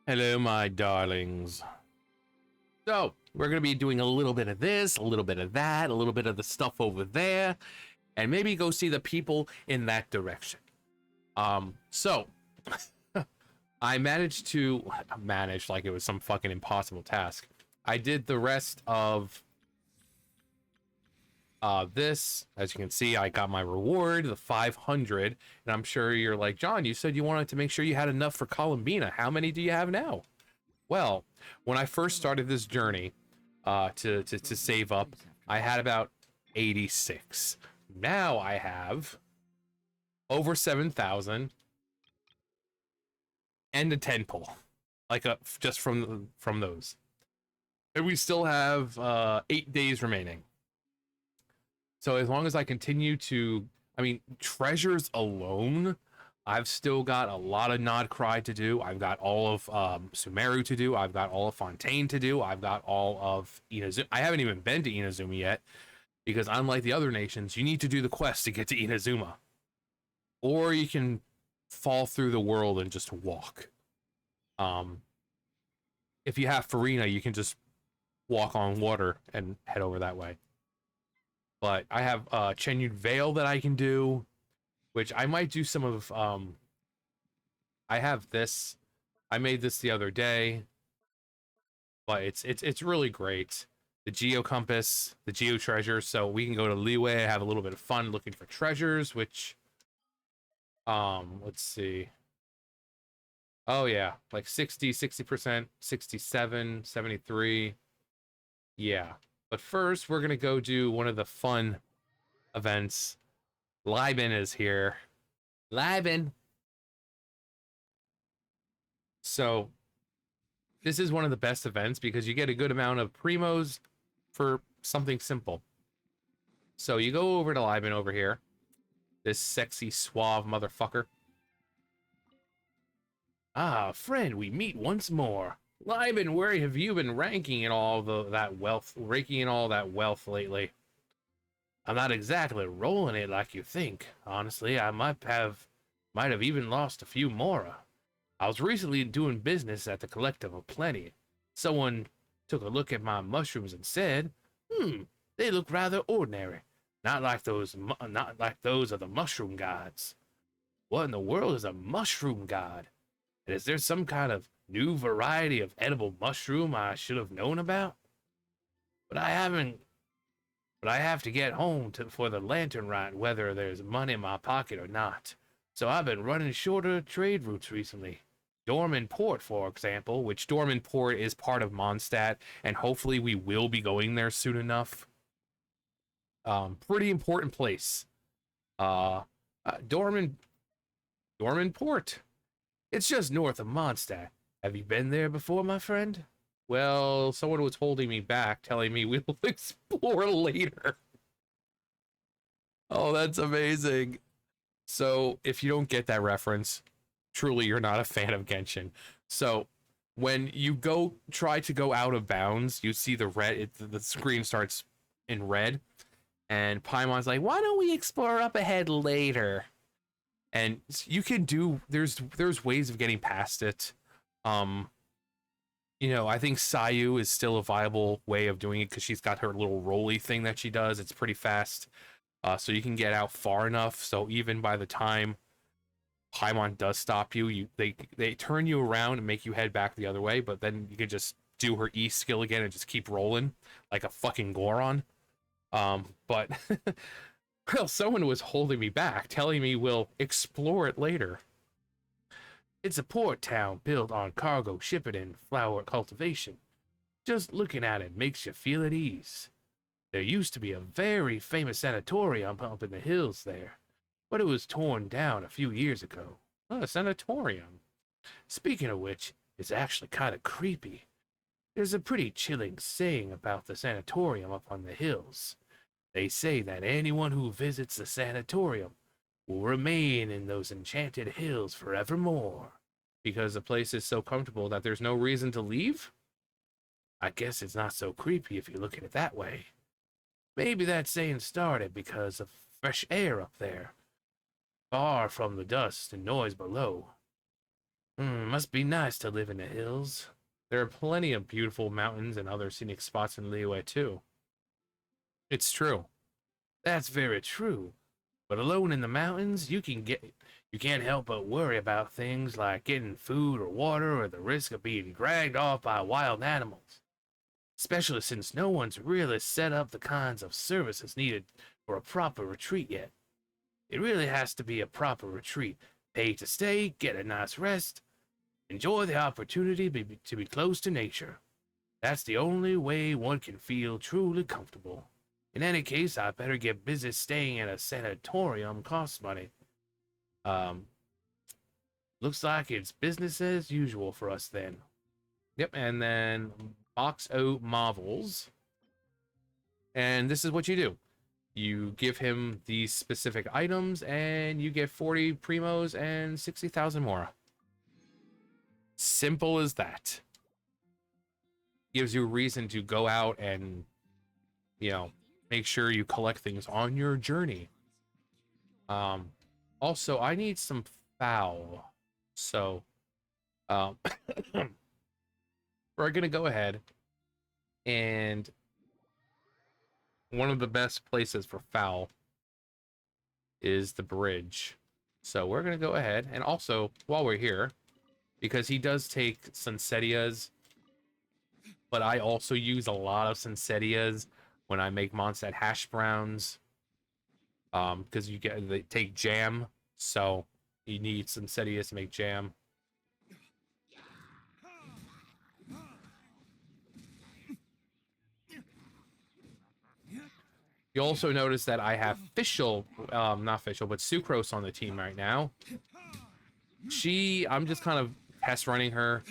Hello, my darlings. So, we're going to be doing a little bit of this, a little bit of that, a little bit of the stuff over there, and maybe go see the people in that direction. So I managed like it was some fucking impossible task. I did the rest of this. As you can see, I got my reward, the 500, and I'm sure you're like, John, you said you wanted to make sure you had enough for Columbina. How many do you have now? Well, when I first started this journey to save up, I had about 86. Now I have over 7,000 and a 10 pull, like just from those. And we still have 8 days remaining. So as long as I continue to, I mean, treasures alone, I've still got a lot of Nod Cry to do. I've got all of Sumeru to do. I've got all of Fontaine to do. I've got all of Inazuma. I haven't even been to Inazuma yet because unlike the other nations, you need to do the quest to get to Inazuma. Or you can fall through the world and just walk. If you have Farina, you can just walk on water and head over that way. But I have Chenyud Vale that I can do, which I might do some of. I have this. I made this the other day, but it's really great. The Geo Compass, the Geo Treasure, so we can go to Liyue, have a little bit of fun looking for treasures, which let's see. Oh yeah, like 60%, 67, 73. Yeah. But first, we're going to go do one of the fun events. Liben is here. Liben. So, this is one of the best events because you get a good amount of primos for something simple. So, you go over to Liben over here. This sexy, suave motherfucker. Ah, friend, we meet once more. Liben, where have you been ranking in all that wealth, raking in all that wealth lately? I'm not exactly rolling it like you think. Honestly, I might have even lost a few more. I was recently doing business at the Collective of Plenty. Someone took a look at my mushrooms and said, they look rather ordinary. Not like those of the mushroom gods. What in the world is a mushroom god? And is there some kind of new variety of edible mushroom I should have known about? But I haven't but I have to get home for the lantern rite whether there's money in my pocket or not. So I've been running shorter trade routes recently. Dorman Port, for example, which Dorman Port is part of Mondstadt, and hopefully we will be going there soon enough. Pretty important place. Uh, Dorman Port. It's just north of Mondstadt. Have you been there before, my friend? Well, someone was holding me back, telling me we'll explore later. Oh, that's amazing. So, if you don't get that reference, truly you're not a fan of Genshin. So, when you try to go out of bounds, you see the screen starts in red, and Paimon's like, "Why don't we explore up ahead later?" And you can do there's ways of getting past it. I think Sayu is still a viable way of doing it because she's got her little rolly thing that she does. It's pretty fast. So you can get out far enough. So even by the time Paimon does stop you, they turn you around and make you head back the other way. But then you can just do her E skill again and just keep rolling like a fucking Goron. But well, someone was holding me back, telling me we'll explore it later. It's a port town built on cargo shipping and flower cultivation. Just looking at it makes you feel at ease. There used to be a very famous sanatorium up in the hills there, but it was torn down a few years ago. A sanatorium. Speaking of which, it's actually kind of creepy. There's a pretty chilling saying about the sanatorium up on the hills. They say that anyone who visits the sanatorium will remain in those enchanted hills forevermore. Because the place is so comfortable that there's no reason to leave? I guess it's not so creepy if you look at it that way. Maybe that saying started because of fresh air up there, far from the dust and noise below. Must be nice to live in the hills. There are plenty of beautiful mountains and other scenic spots in Liyue too. It's true. That's very true. But alone in the mountains, you can't help but worry about things like getting food or water or the risk of being dragged off by wild animals. Especially since no one's really set up the kinds of services needed for a proper retreat yet. It really has to be a proper retreat. Pay to stay, get a nice rest, enjoy the opportunity to be close to nature. That's the only way one can feel truly comfortable. In any case, I better get busy. Staying at a sanatorium costs money. Um, Looks like it's business as usual for us then. Yep, and then Box O Marvels. And this is what you do. You give him these specific items, and you get 40 primos and 60,000 more. Simple as that. Gives you a reason to go out and, you know, make sure you collect things on your journey. Also, I need some foul. So, we're gonna go ahead and one of the best places for foul is the bridge. So we're gonna go ahead, and also while we're here, because he does take Sunsetias, but I also use a lot of Sunsetias when I make Mondstadt hash browns. Because they take jam, so you need Sunsetias to make jam. You also notice that I have not Fischl, but Sucrose on the team right now. I'm just kind of test running her,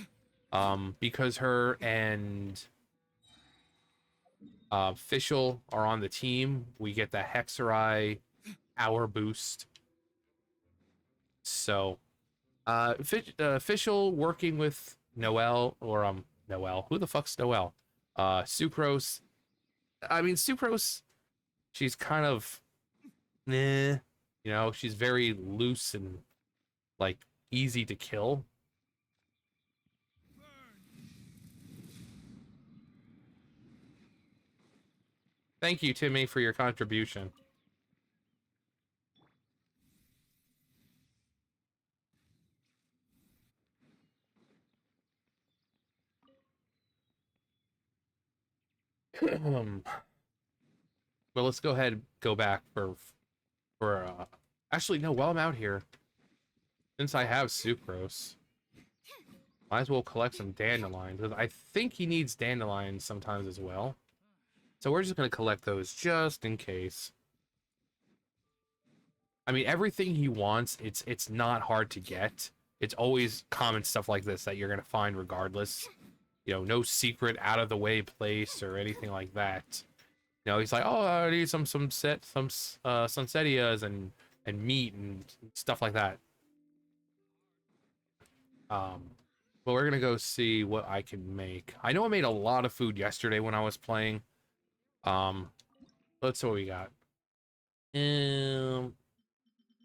because her and Fischl are on the team. We get the Hexerai power boost. So, Fischl working with Noelle, or Noelle. Who the fuck's Noelle? Sucrose. I mean, Sucrose. She's kind of, eh, she's very loose and like easy to kill. Thank you, Timmy, for your contribution. Well, let's go ahead and go back for actually no, while I'm out here, since I have sucrose, might as well collect some dandelions, because I think he needs dandelions sometimes as well. So we're just gonna collect those just in case. I mean, everything he wants, it's not hard to get. It's always common stuff like this that you're gonna find regardless. No secret out of the way place or anything like that. He's like, oh, I need some Sunsetias and meat and stuff like that. But we're gonna go see what I can make. I know I made a lot of food yesterday when I was playing. Let's see what we got.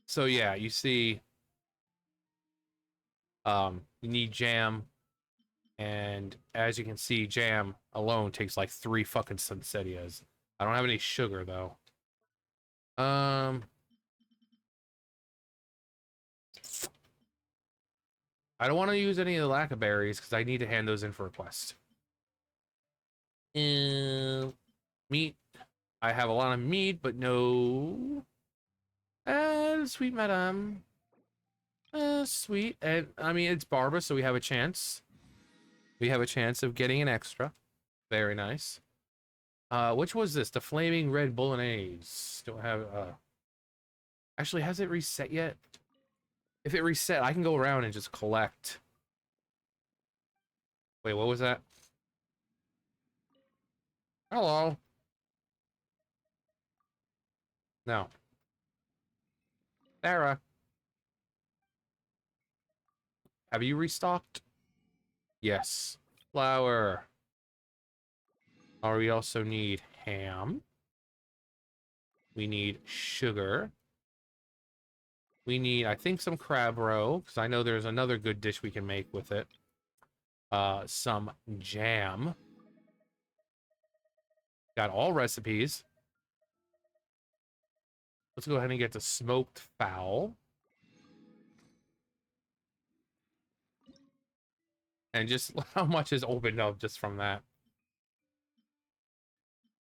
So yeah, you see, you need jam, and as you can see, jam alone takes like 3 fucking Sunsetias. I don't have any sugar though. I don't want to use any of the lacquerberries because I need to hand those in for a quest. Meat. I have a lot of meat, but no. Sweet madame. Sweet. And I mean, it's Barbara, so we have a chance. We have a chance of getting an extra. Very nice. Which was this? The flaming red bolognese. Don't have actually, has it reset yet? If it reset, I can go around and just collect. Wait, what was that? Hello. No. Sarah. Have you restocked? Yes. Flour. We also need ham. We need sugar. We need, I think, some crab roe, because I know there's another good dish we can make with it. Some jam. Got all recipes. Let's go ahead and get the smoked fowl. And just how much is opened up just from that.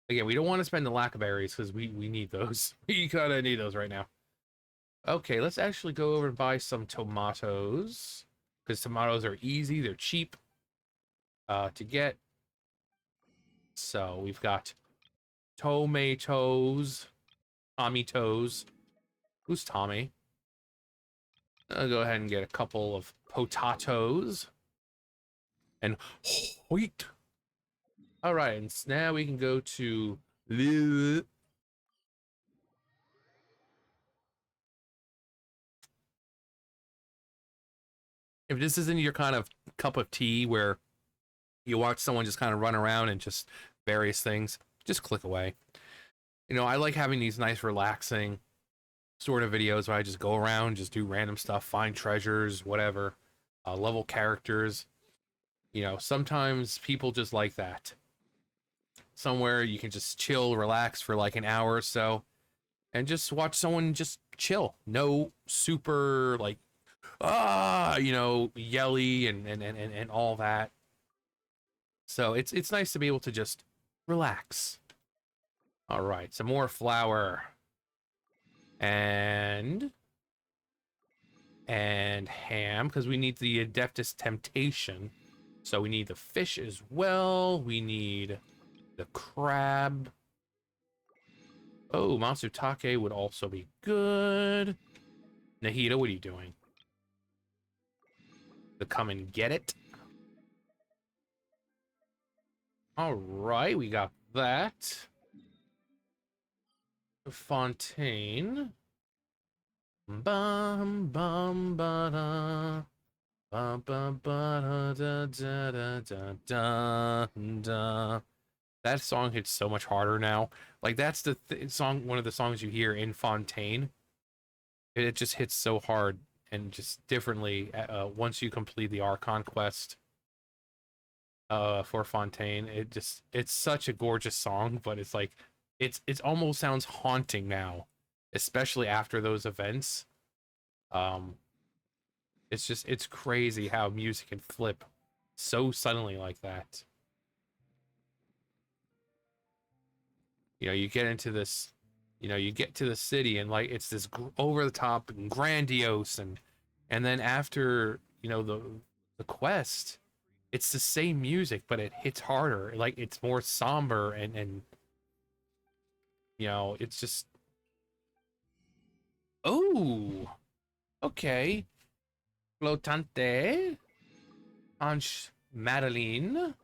Again, we don't want to spend the lack of berries because we need those. We kind of need those right now. Okay, let's actually go over and buy some tomatoes. Because tomatoes are easy, they're cheap to get. So we've got tomatoes. Tommy Toes. Who's Tommy? I'll go ahead and get a couple of potatoes. And wheat. All right, and now we can go to Liyue. If this isn't your kind of cup of tea where you watch someone just kind of run around and just various things, just click away. You know, I like having these nice, relaxing sort of videos where I just go around, just do random stuff, find treasures, whatever, level characters. You know, sometimes people just like that. Somewhere you can just chill, relax for like an hour or so, and just watch someone just chill. No super like you know, yelly and all that. So it's nice to be able to just relax. All right, some more flour. And ham, because we need the Adeptus Temptation. So we need the fish as well. We need the crab. Oh, Matsutake would also be good. Nahida, what are you doing? To come and get it. All right, we got that. Fontaine. Bum bum ba da. Bum bum ba da da da da da da. That song hits so much harder now. Like that's the song, one of the songs you hear in Fontaine. It just hits so hard and just differently once you complete the Archon quest for Fontaine. It's such a gorgeous song, but it's like it's almost sounds haunting now, especially after those events. Um it's crazy how music can flip so suddenly like that. You know, you get into this, you know, you get to the city and like it's this over the top and grandiose, and then after, you know, the quest, it's the same music but it hits harder. Like it's more somber and you know, it's just oh, okay. Flotante, Ange Madeline,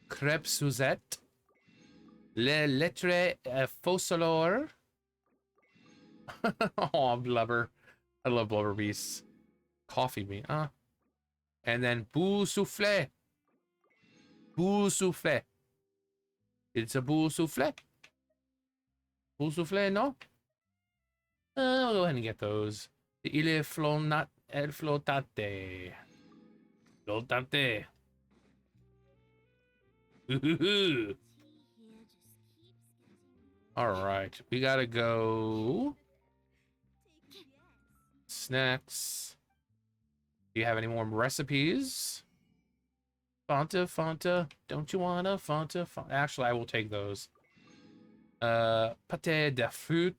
Crêpe Suzette, Le Lettre Fossolor. Oh, blubber. I love blubber beasts. Coffee bean, and then boule soufflé. Boule soufflé. It's a boule soufflé. Boule soufflé, no? I'll go ahead and get those. Il est flonat el flotate. Flotate. All right, we gotta go. Snacks. Do you have any more recipes? Fanta. Don't you want a Fanta? Actually, I will take those. Pâté de fruit.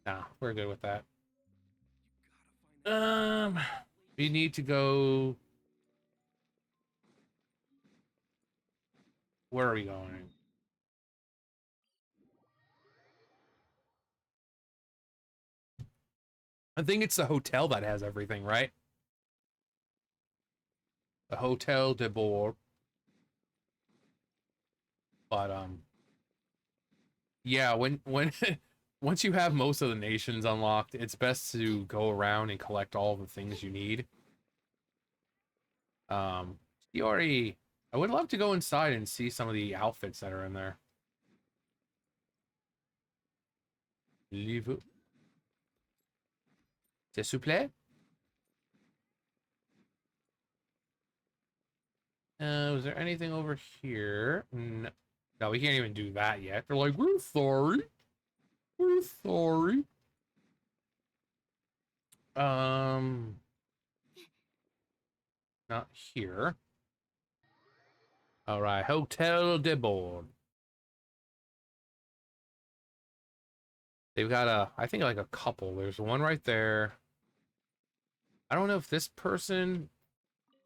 Nah, we're good with that. We need to go. Where are we going? I think it's the hotel that has everything, right? The Hotel de Bourg. But yeah, when once you have most of the nations unlocked, it's best to go around and collect all the things you need. Fiori, I would love to go inside and see some of the outfits that are in there. Leave. S'il vous plaît. Was there anything over here? No. No, we can't even do that yet. They're like, we're sorry. We're sorry. Not here. All right, Hotel de Bourg. They've got I think like a couple. There's one right there. I don't know if this person,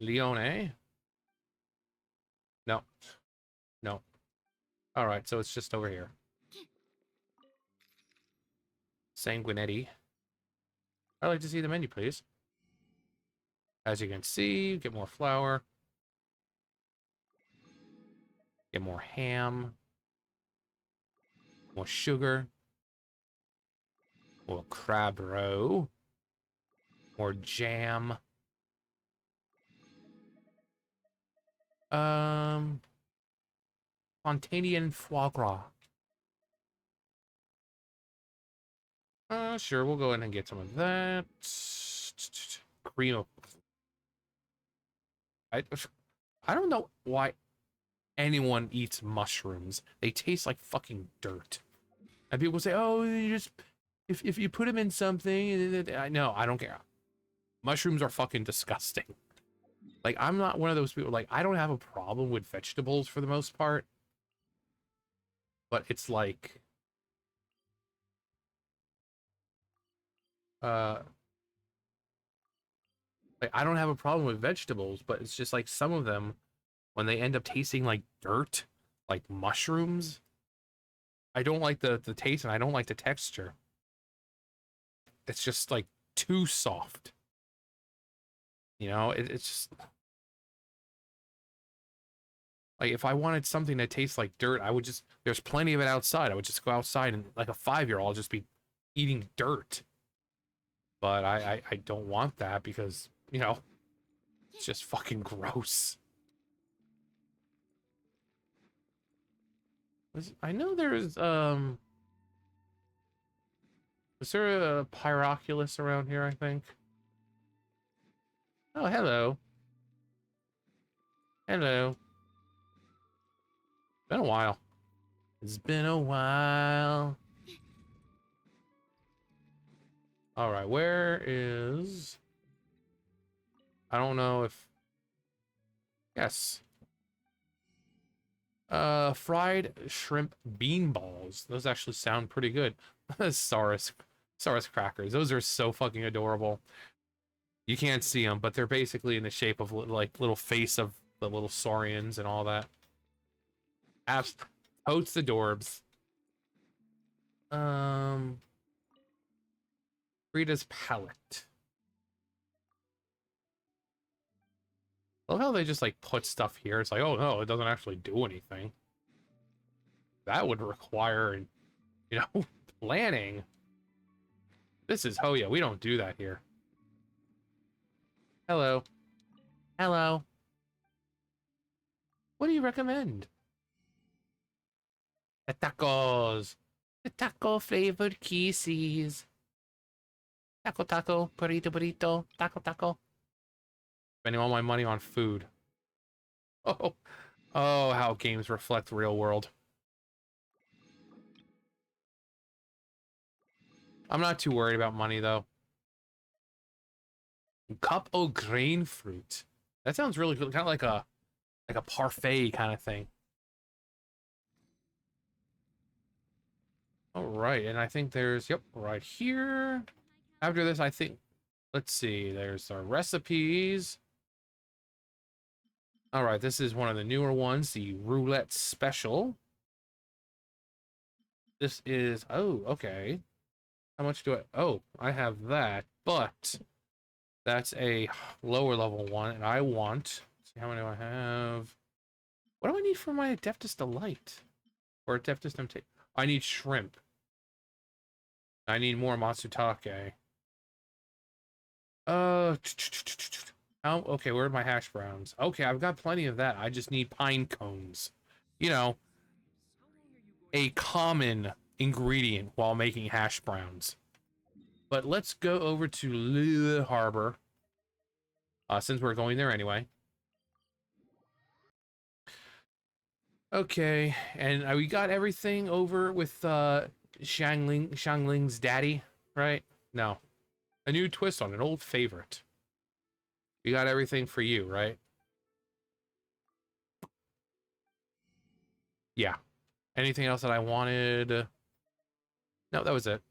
Liyue? No, no. All right, so it's just over here. Sanguinetti. I'd like to see the menu, please. As you can see, get more flour. Get more ham. More sugar. More crab roe. More jam. Fontanian foie gras. Sure, we'll go ahead and get some of that. Cream of... I don't know why anyone eats mushrooms. They taste like fucking dirt. And people say, oh, you just... If you put them in something... No, I don't care. Mushrooms are fucking disgusting. Like, I'm not one of those people... Like, I don't have a problem with vegetables for the most part. But it's like... like, I don't have a problem with vegetables, but it's just like some of them, when they end up tasting like dirt, like mushrooms, I don't like the taste and I don't like the texture. It's just like too soft. You know, it's just like if I wanted something that tastes like dirt, I would just, there's plenty of it outside. I would just go outside and like a 5-year-old, I'll just be eating dirt. But I don't want that because, you know, it's just fucking gross. I know there's, was there a Pyroculus around here, I think? Oh, hello. Hello. Been a while. It's been a while. All right, where is... I don't know if... Yes. Fried shrimp bean balls. Those actually sound pretty good. Saurus crackers. Those are so fucking adorable. You can't see them, but they're basically in the shape of like little face of the little saurians and all that. Totes the dorbs. Rita's palette. I love how they just like put stuff here. It's like, oh no, it doesn't actually do anything. That would require, you know, planning. This is Hoya. We don't do that here. Hello. Hello. What do you recommend? The tacos. The taco flavored kisses. Taco taco. Burrito burrito. Taco taco. Spending all my money on food. Oh. Oh, how games reflect the real world. I'm not too worried about money though. Cup o' grain fruit. That sounds really good. Kind of like a parfait kind of thing. All right, and I think there's, yep, right here. After this, I think, let's see, there's our recipes. All right, this is one of the newer ones, the roulette special. This is, oh, okay. How much do oh, I have that, but that's a lower level one, and I want, let's see, how many do I have? What do I need for my Adeptus Delight? Or Adeptus Temptation? I need shrimp. I need more Matsutake. Okay, where are my hash browns? Okay, I've got plenty of that. I just need pine cones. You know, a common ingredient while making hash browns. But let's go over to Liyue Harbor, since we're going there anyway. Okay, and we got everything over with Xiangling's daddy, right? No, a new twist on an old favorite. We got everything for you, right? Yeah. Anything else that I wanted? No, that was it.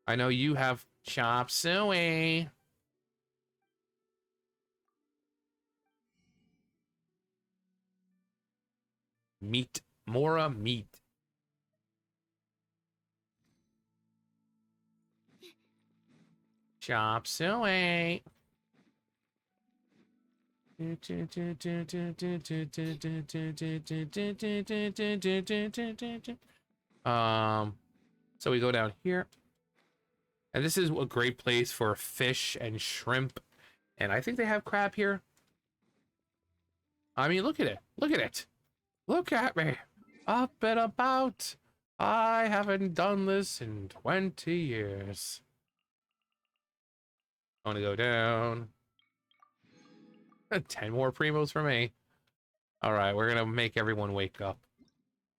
I know you have chop suey. Meat. Mora meat. Chop suey. So we go down here. And this is a great place for fish and shrimp. And I think they have crab here. I mean, look at it. Look at it. Look at me. Up and about. I haven't done this in 20 years. I want to go down. 10 more primos for me. All right, we're going to make everyone wake up.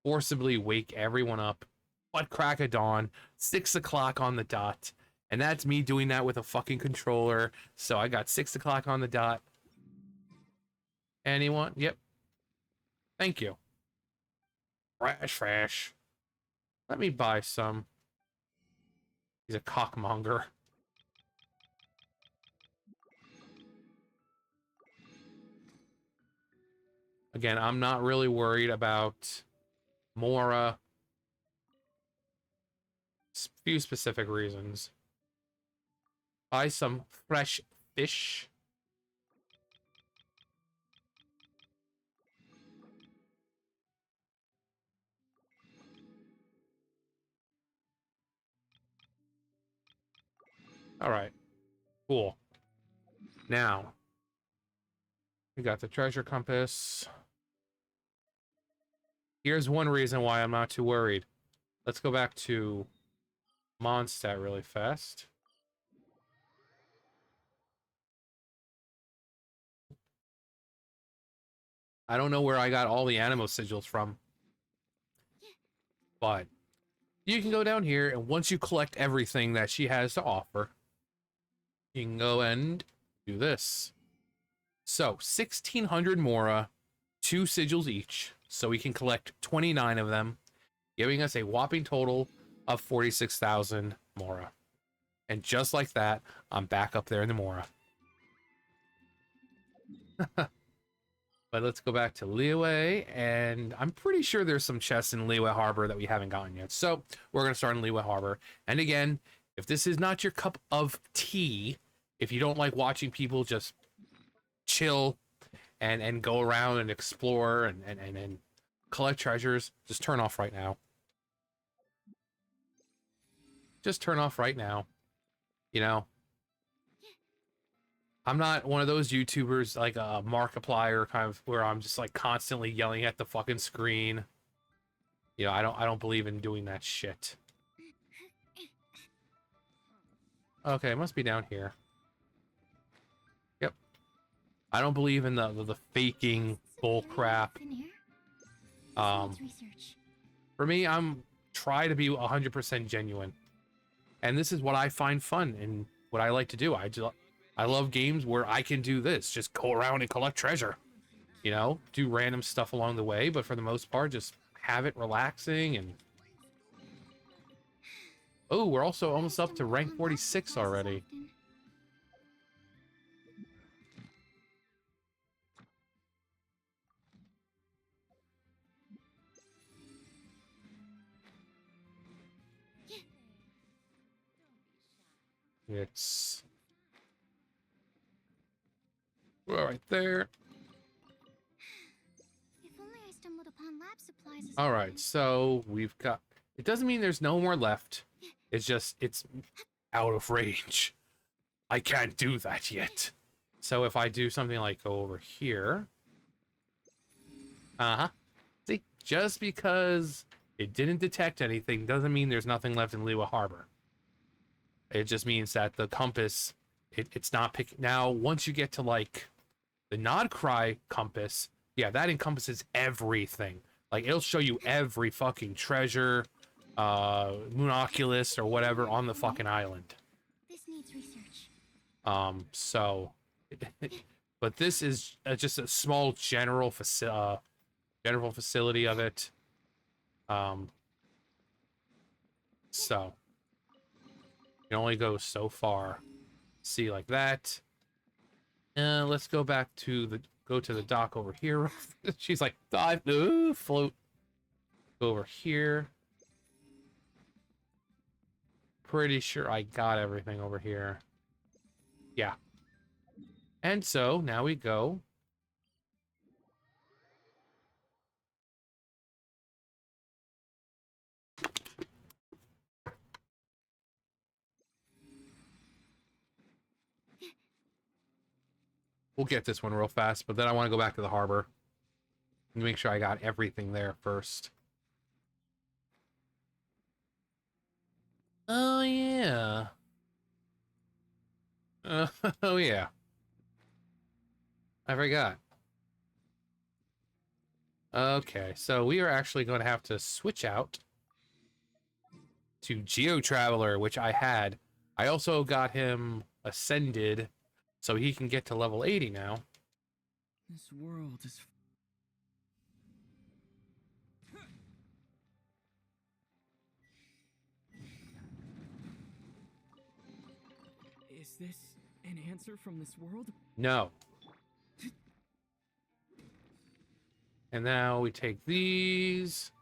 Forcibly wake everyone up. What crack of dawn. 6 o'clock on the dot. And that's me doing that with a fucking controller. So I got 6 o'clock on the dot. Anyone? Yep. Thank you. Fresh. Let me buy some. He's a cockmonger. Again, I'm not really worried about Mora. Few specific reasons. Buy some fresh fish. All right. Cool. Now, we got the treasure compass. Here's one reason why I'm not too worried. Let's go back to Mondstadt really fast. I don't know where I got all the Animo sigils from, but you can go down here, and once you collect everything that she has to offer, you can go and do this. So 1,600 Mora, 2 sigils each, so we can collect 29 of them, giving us a whopping total of 46,000 Mora. And just like that, I'm back up there in the Mora. But let's go back to Liyue, and I'm pretty sure there's some chests in Liyue Harbor that we haven't gotten yet. So we're going to start in Liyue Harbor. And again, if this is not your cup of tea, if you don't like watching people just chill and go around and explore and collect treasures, just turn off right now. Just turn off right now. You know, I'm not one of those YouTubers like a Markiplier kind of where I'm just like constantly yelling at the fucking screen. You know, I don't believe in doing that shit. Okay, it must be down here. Yep. I don't believe in the faking bull crap. For me, I'm try to be 100% genuine. And this is what I find fun and what I like to do. I love games where I can do this. Just go around and collect treasure. You know, do random stuff along the way, but for the most part, just have it relaxing and... Oh, we're also almost up to rank 46 already. It's... We're right there. All right, so we've got... It doesn't mean there's no more left. It's just, it's out of range. I can't do that yet. So if I do something like go over here... Uh-huh. See, just because it didn't detect anything doesn't mean there's nothing left in Liyue Harbor. It just means that the compass, it's not picking. Now, once you get to like the Nod Cry compass, yeah, that encompasses everything. Like it'll show you every fucking treasure, Moonoculus or whatever on the fucking island. This needs research. So, but this is just a small general facility of it. So you can only go so far. See, like that. Let's go back to the dock over here. She's like, dive, ooh, float. Go over here. Pretty sure I got everything over here. Yeah. And so now we go. We'll get this one real fast, but then I want to go back to the harbor and make sure I got everything there first. Oh, yeah. Oh, yeah. I forgot. Okay, so we are actually going to have to switch out to Geo Traveler, which I had. I also got him ascended, so he can get to level 80 now. This world is... Is this an answer from this world? No. And now we take these.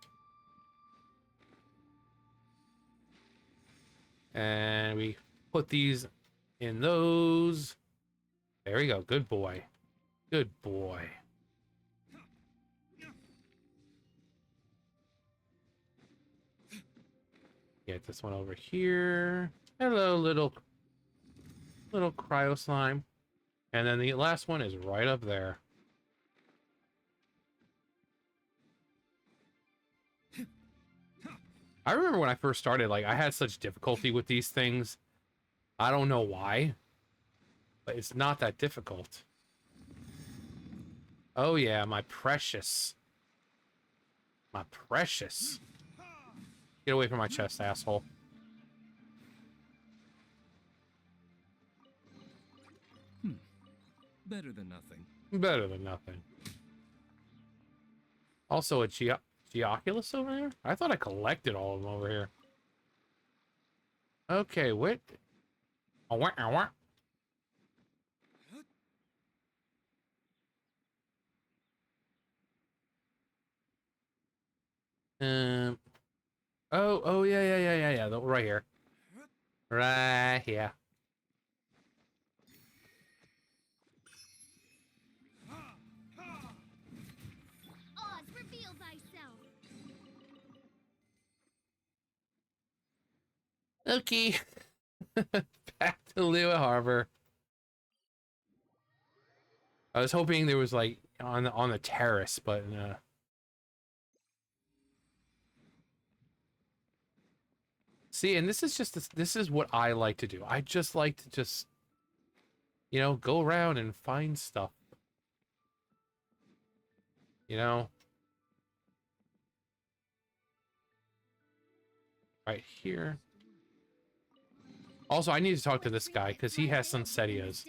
And we put these in those. There we go. Good boy. Good boy. Get this one over here. Hello, little cryo slime. And then the last one is right up there. I remember when I first started, like, I had such difficulty with these things. I don't know why, but it's not that difficult. Oh, yeah, my precious. My precious. Get away from my chest, asshole. Better than nothing. Better than nothing. Also, a Geoculus over here? I thought I collected all of them over here. Okay, what? Um. Oh, yeah. Right here. Right here. Oz, reveal thyself. Okay. Back to Liyue Harbor. I was hoping there was like on the terrace, but see, and this is just this is what I like to do. I just like to just, you know, go around and find stuff. You know? Right here. Also, I need to talk to this guy because he has Sunsetias.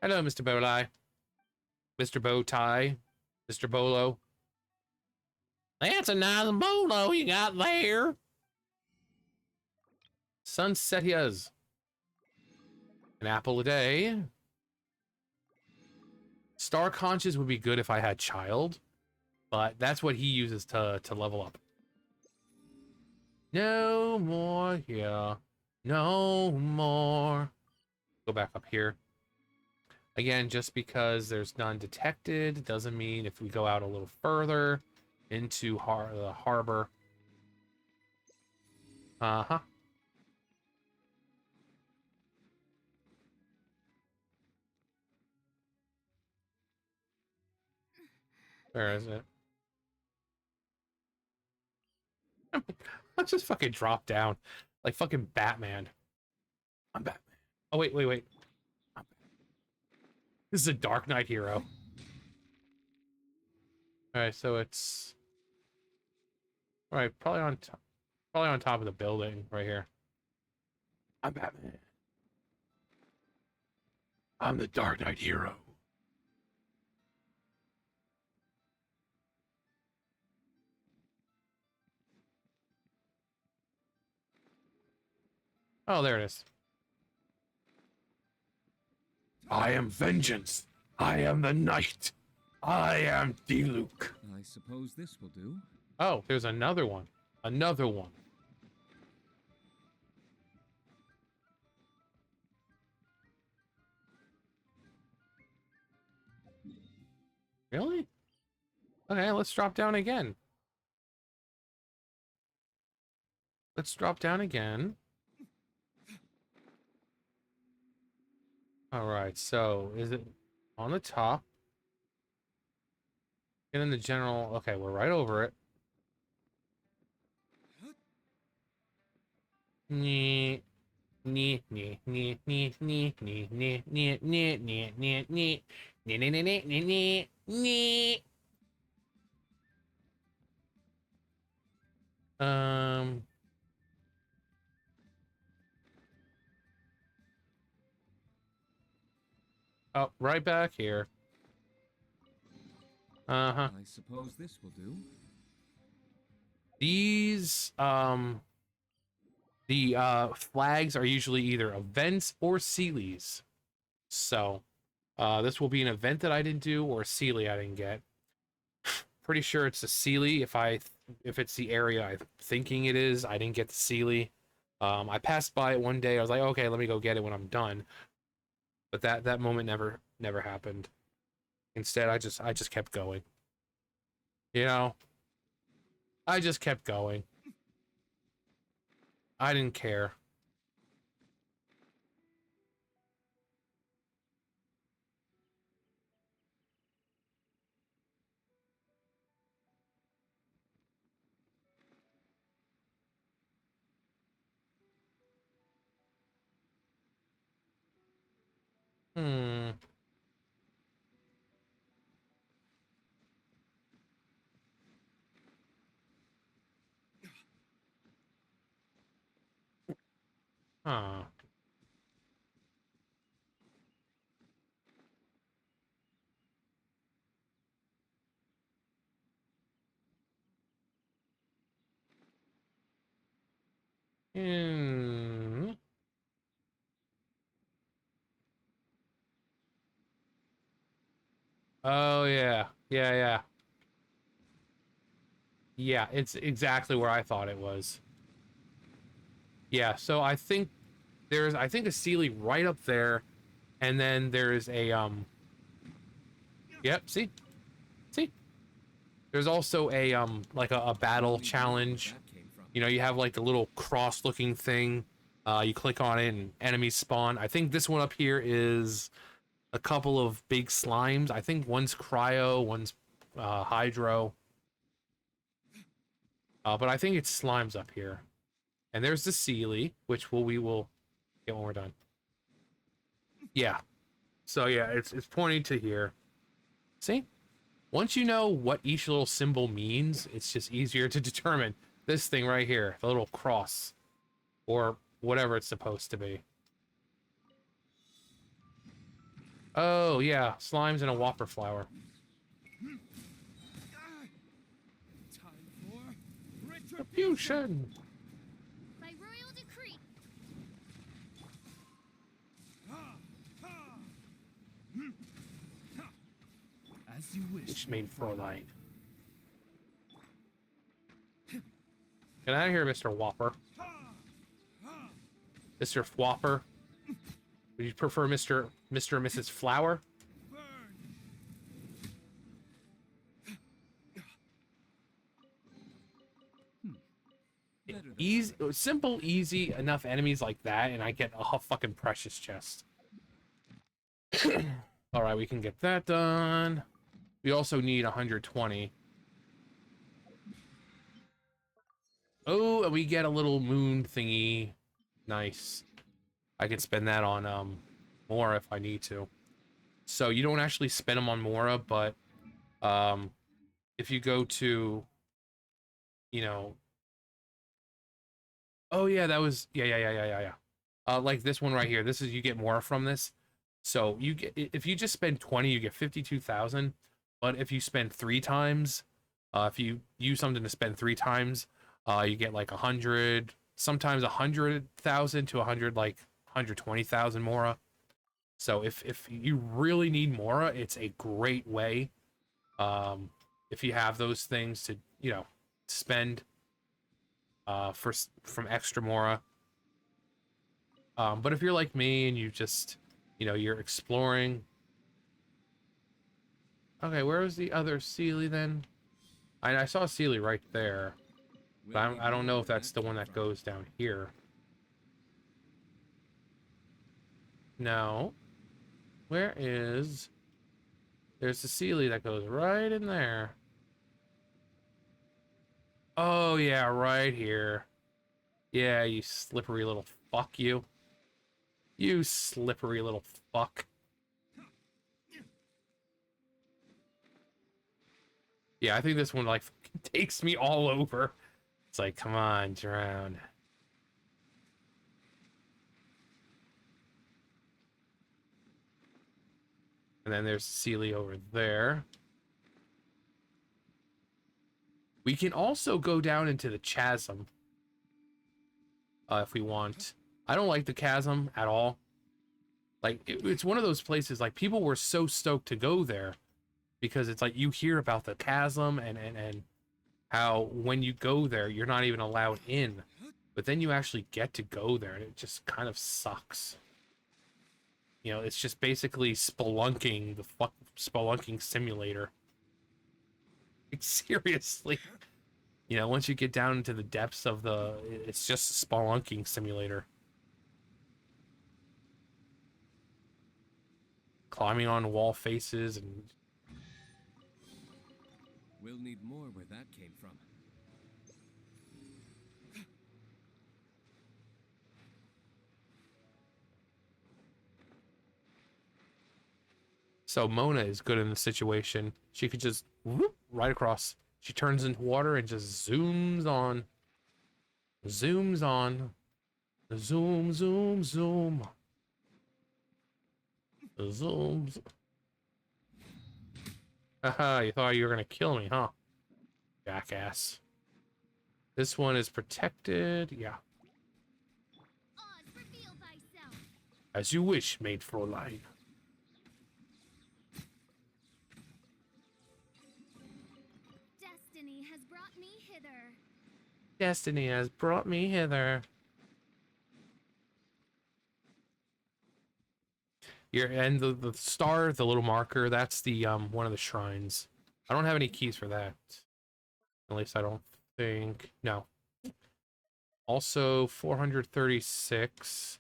Hello, Mr. Bowlie. Mr. Bowtie. Mr. Bolo. That's a nice bolo you got there. Sunsetias. An apple a day. Star Conches would be good if I had Child, but that's what he uses to level up. No more here. No more. Go back up here. Again, just because there's none detected doesn't mean if we go out a little further into the harbor. Uh-huh. Where is it? Let's just fucking drop down like fucking Batman. I'm Batman. Oh, wait, wait, wait. This is a Dark Knight hero. All right, so it's... All right, probably on top of the building right here. I'm Batman. I'm the Dark Knight hero. Oh, there it is. I am vengeance. I am the knight. I am Diluc. I suppose this will do. Oh, there's another one. Another one. Really? Okay, let's drop down again. Let's drop down again. All right, so is it on the top? And in the general, okay, we're right over it. Nee, nee, nee, nee, nee, nee, nee, nee, nee, nee, nee, nee, nee, nee, nee, nee, nee, nee, nee. Um, oh, right back here. Uh-huh. I suppose this will do. These, the flags are usually either events or Sealies. So, this will be an event that I didn't do or a Sealy I didn't get. Pretty sure it's a Sealy if it's the area I'm thinking it is. I didn't get the Sealy. I passed by it one day. I was like, okay, let me go get it when I'm done. But that moment never happened. Instead, I just kept going. You know, I just kept going. I didn't care. Hmm. Huh. Hmm. Oh yeah. Yeah, yeah. Yeah, it's exactly where I thought it was. Yeah, so I think a Sealy right up there, and then there's a yep, see? See? There's also a like a battle challenge. That came from. You know, you have like the little cross looking thing. You click on it and enemies spawn. I think this one up here is a couple of big slimes. I think one's cryo, one's hydro. But I think it's slimes up here. And there's the Sealy, which we will get when we're done. Yeah. So yeah, it's pointing to here. See? Once you know what each little symbol means, it's just easier to determine. This thing right here, the little cross, or whatever it's supposed to be. Oh, yeah, slimes and a whopper flower. Time for Retribution! By royal decree. As you wish. Which made Fräulein. Get out of here, Mr. Whopper. Mr. Whopper. Would you prefer Mr. or Mrs. Flower? Easy, simple, easy enough enemies like that, and I get a fucking precious chest. All right, we can get that done. We also need 120. Oh, and we get a little moon thingy. Nice. I could spend that on Mora if I need to. So you don't actually spend them on Mora, but if you go to, you know, oh yeah, that was yeah. Like this one right here. This is, you get more from this. So you get, if you just spend 20, you get 52,000. But if you spend 3 times, if you use something to spend 3 times, you get like 100, sometimes 100,000 to 100, like 120,000 Mora. So if you really need Mora, it's a great way. If you have those things to, you know, spend from extra Mora. But if you're like me and you just, you know, you're exploring. Okay, where was the other Sealy then? I saw a Sealy right there. But I don't know if that's the one that goes down here. No. Where is... There's the Sealy that goes right in there. Oh, yeah, right here. Yeah, you slippery little fuck, you. You slippery little fuck. Yeah, I think this one, like, takes me all over. It's like, come on, drown. And then there's Sealy over there. We can also go down into the chasm. If we want. I don't like the chasm at all. Like, it's one of those places, like, people were so stoked to go there. Because it's like, you hear about the chasm and how when you go there, you're not even allowed in. But then you actually get to go there, and it just kind of sucks. You know, it's just basically spelunking, the spelunking simulator. Like, seriously. You know, once you get down into the depths of it's just a spelunking simulator. Climbing on wall faces and... We'll need more where that came from. So Mona is good in the situation. She could just whoop right across. She turns into water and just zooms on. Zooms on. Zoom, zoom, zoom. Zooms. Haha, you thought you were gonna kill me, huh? Jackass. This one is protected. Yeah. Oz, reveal thyself. As you wish, maid Fräulein. Destiny has brought me hither. Destiny has brought me hither. And the star, the little marker, that's the one of the shrines. I don't have any keys for that. At least I don't think. No. Also 436.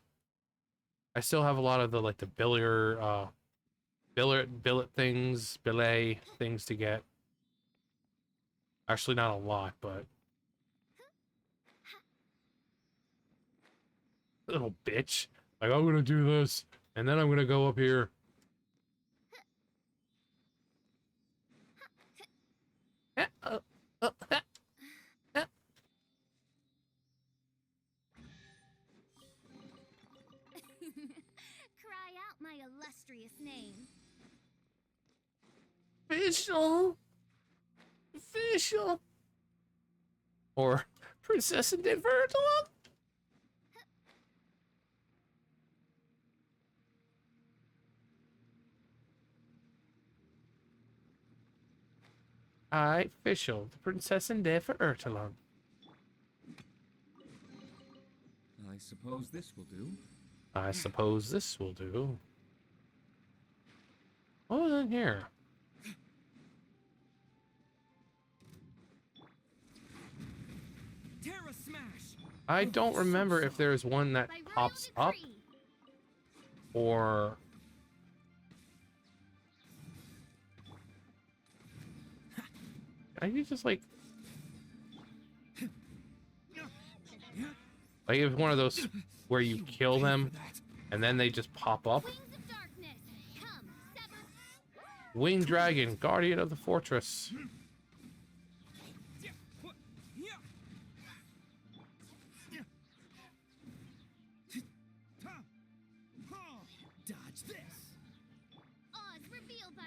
I still have a lot of the like the billet things to get. Actually not a lot, but little bitch. Like, I'm gonna do this, and then I'm gonna go up here. Cry out my illustrious name. Official. Official. Or Princess and Divertala. I official, the Princess and Day for Ertalon. I suppose this will do. I suppose this will do. What was in here? Terra Smash! I don't remember if there's one that By royal pops up decree. or... Are you just like... Like, it's one of those where you kill them and then they just pop up. Wings of darkness, come, sever. Winged dragon, guardian of the fortress. Dodge this. Oz revealed by.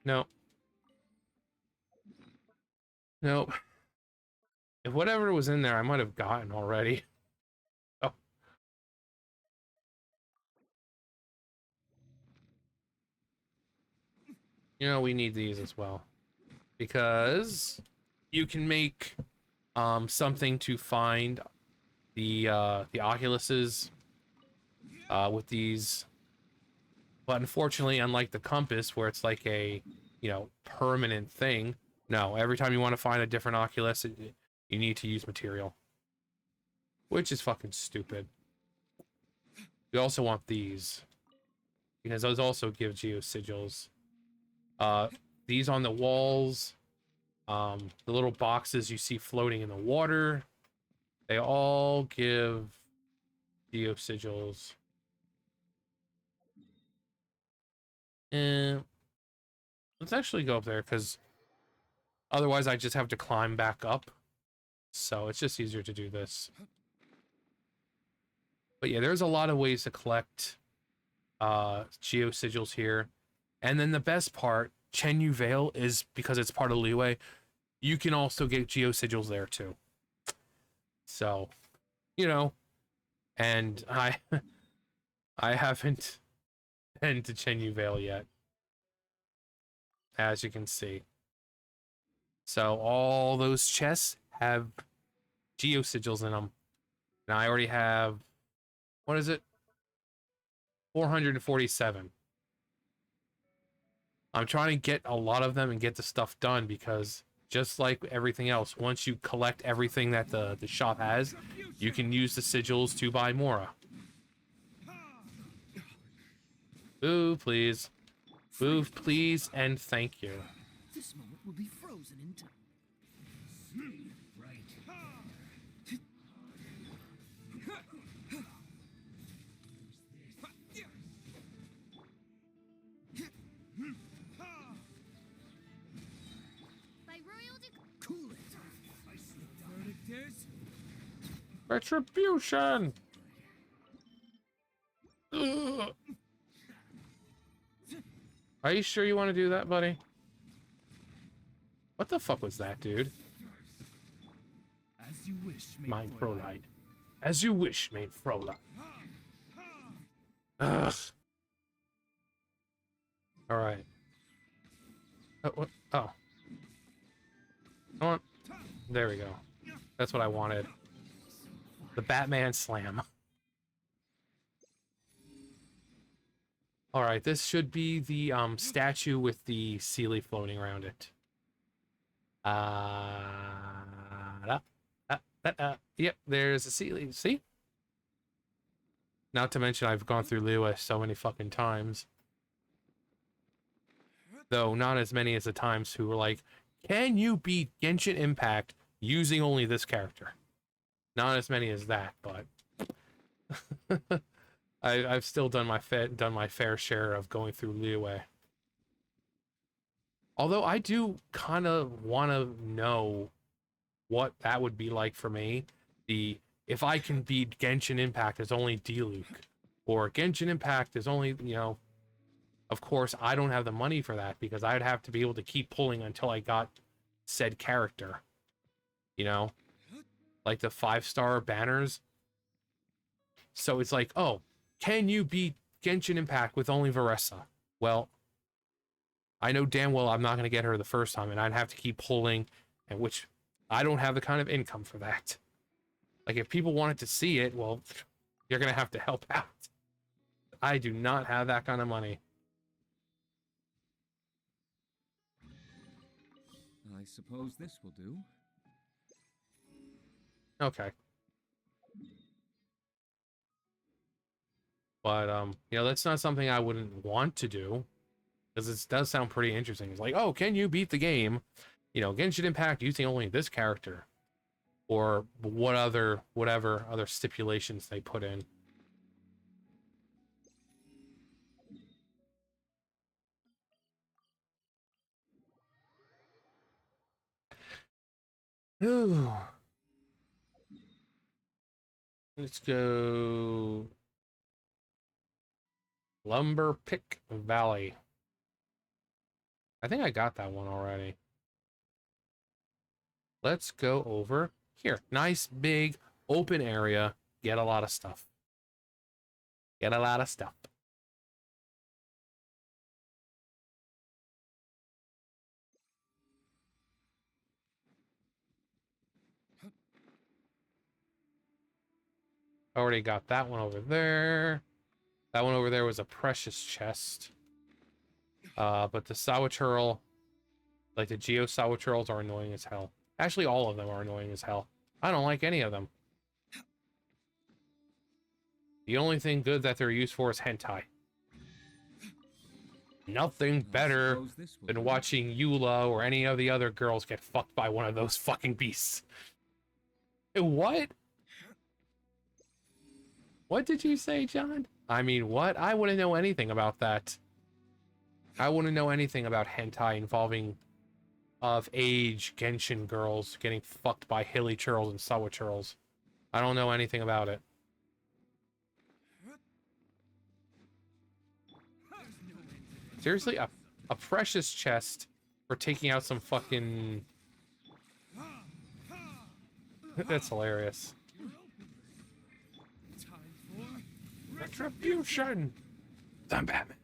No. Nope. If whatever was in there, I might have gotten already. Oh. You know, we need these as well. Because you can make something to find the Oculuses with these. But unfortunately, unlike the compass, where it's like a, you know, permanent thing, no, every time you want to find a different Oculus, you need to use material. Which is fucking stupid. We also want these, because those also give geosigils. These on the walls, the little boxes you see floating in the water, they all give geosigils. And let's actually go up there, because otherwise I just have to climb back up. So it's just easier to do this. But yeah, there's a lot of ways to collect geosigils here. And then the best part, Chenyu Vale, is because it's part of Liyue, you can also get geosigils there too. So, you know, and I haven't been to Chenyu Vale yet, as you can see. So all those chests have geosigils in them. Now I already have, what is it? 447. I'm trying to get a lot of them and get the stuff done, because just like everything else, once you collect everything that the shop has, you can use the sigils to buy more. Boo, please. Boo, please, and thank you. This moment will be frozen in time. Right. By royal Cool it. Verdict is Retribution! Ugh. Are you sure you want to do that, buddy? What the fuck was that, dude? as you wish, Mein Fräulein. As you wish, mein Fräulein. Ugh. Alright. Oh, what? Oh. Come on. There we go. That's what I wanted. The Batman Slam. Alright, this should be the statue with the Sealy floating around it. Yep, there's a Sealy. See? Not to mention I've gone through Liyue so many fucking times. Though not as many as the times who were like, can you beat Genshin Impact using only this character? Not as many as that, but I've still done my fair share of going through Liyue. Although I do kind of want to know what that would be like for me. If I can beat Genshin Impact as only Diluc, or Genshin Impact is only, you know, of course I don't have the money for that, because I'd have to be able to keep pulling until I got said character. You know, like the 5-star banners. So it's like, oh, can you beat Genshin Impact with only Veressa? Well, I know damn well I'm not going to get her the first time, and I'd have to keep pulling, and which I don't have the kind of income for that. Like, if people wanted to see it, well, you're going to have to help out. I do not have that kind of money. I suppose this will do. Okay. But, you know, that's not something I wouldn't want to do, because it does sound pretty interesting. It's like, oh, can you beat the game? You know, Genshin Impact using only this character. or whatever other stipulations they put in. Ooh. Let's go Lumber Pick Valley. I think I got that one already. Let's go over here. Nice, big, open area. Get a lot of stuff. Get a lot of stuff. Already got that one over there. That one over there was a precious chest. But the Sawachurl, like the Geo Sawachurls, are annoying as hell. Actually, all of them are annoying as hell. I don't like any of them. The only thing good that they're used for is hentai. Nothing better than watching Eula or any of the other girls get fucked by one of those fucking beasts. What? What did you say, John? I mean, what? I wouldn't know anything about that. I wouldn't know anything about hentai involving of age Genshin girls getting fucked by hilly churls and sawa churls. I don't know anything about it. Seriously, a precious chest for taking out some fucking... That's hilarious. Retribution! I'm Batman.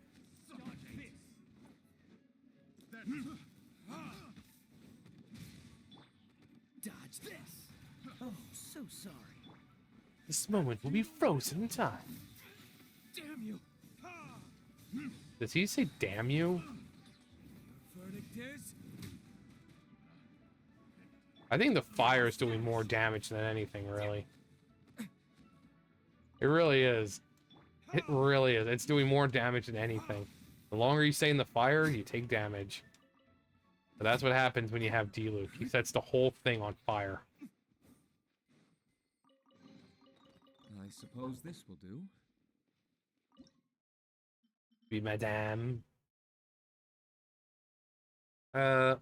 Dodge this. Oh, so sorry. This moment will be frozen in time. Damn you. Does he say damn you? Verdict is... I think the fire is doing more damage than anything, really. It really is. It really is. It's doing more damage than anything. The longer you stay in the fire, you take damage. But that's what happens when you have D-Luke. He sets the whole thing on fire. I suppose this will do. Be madame. Yeah.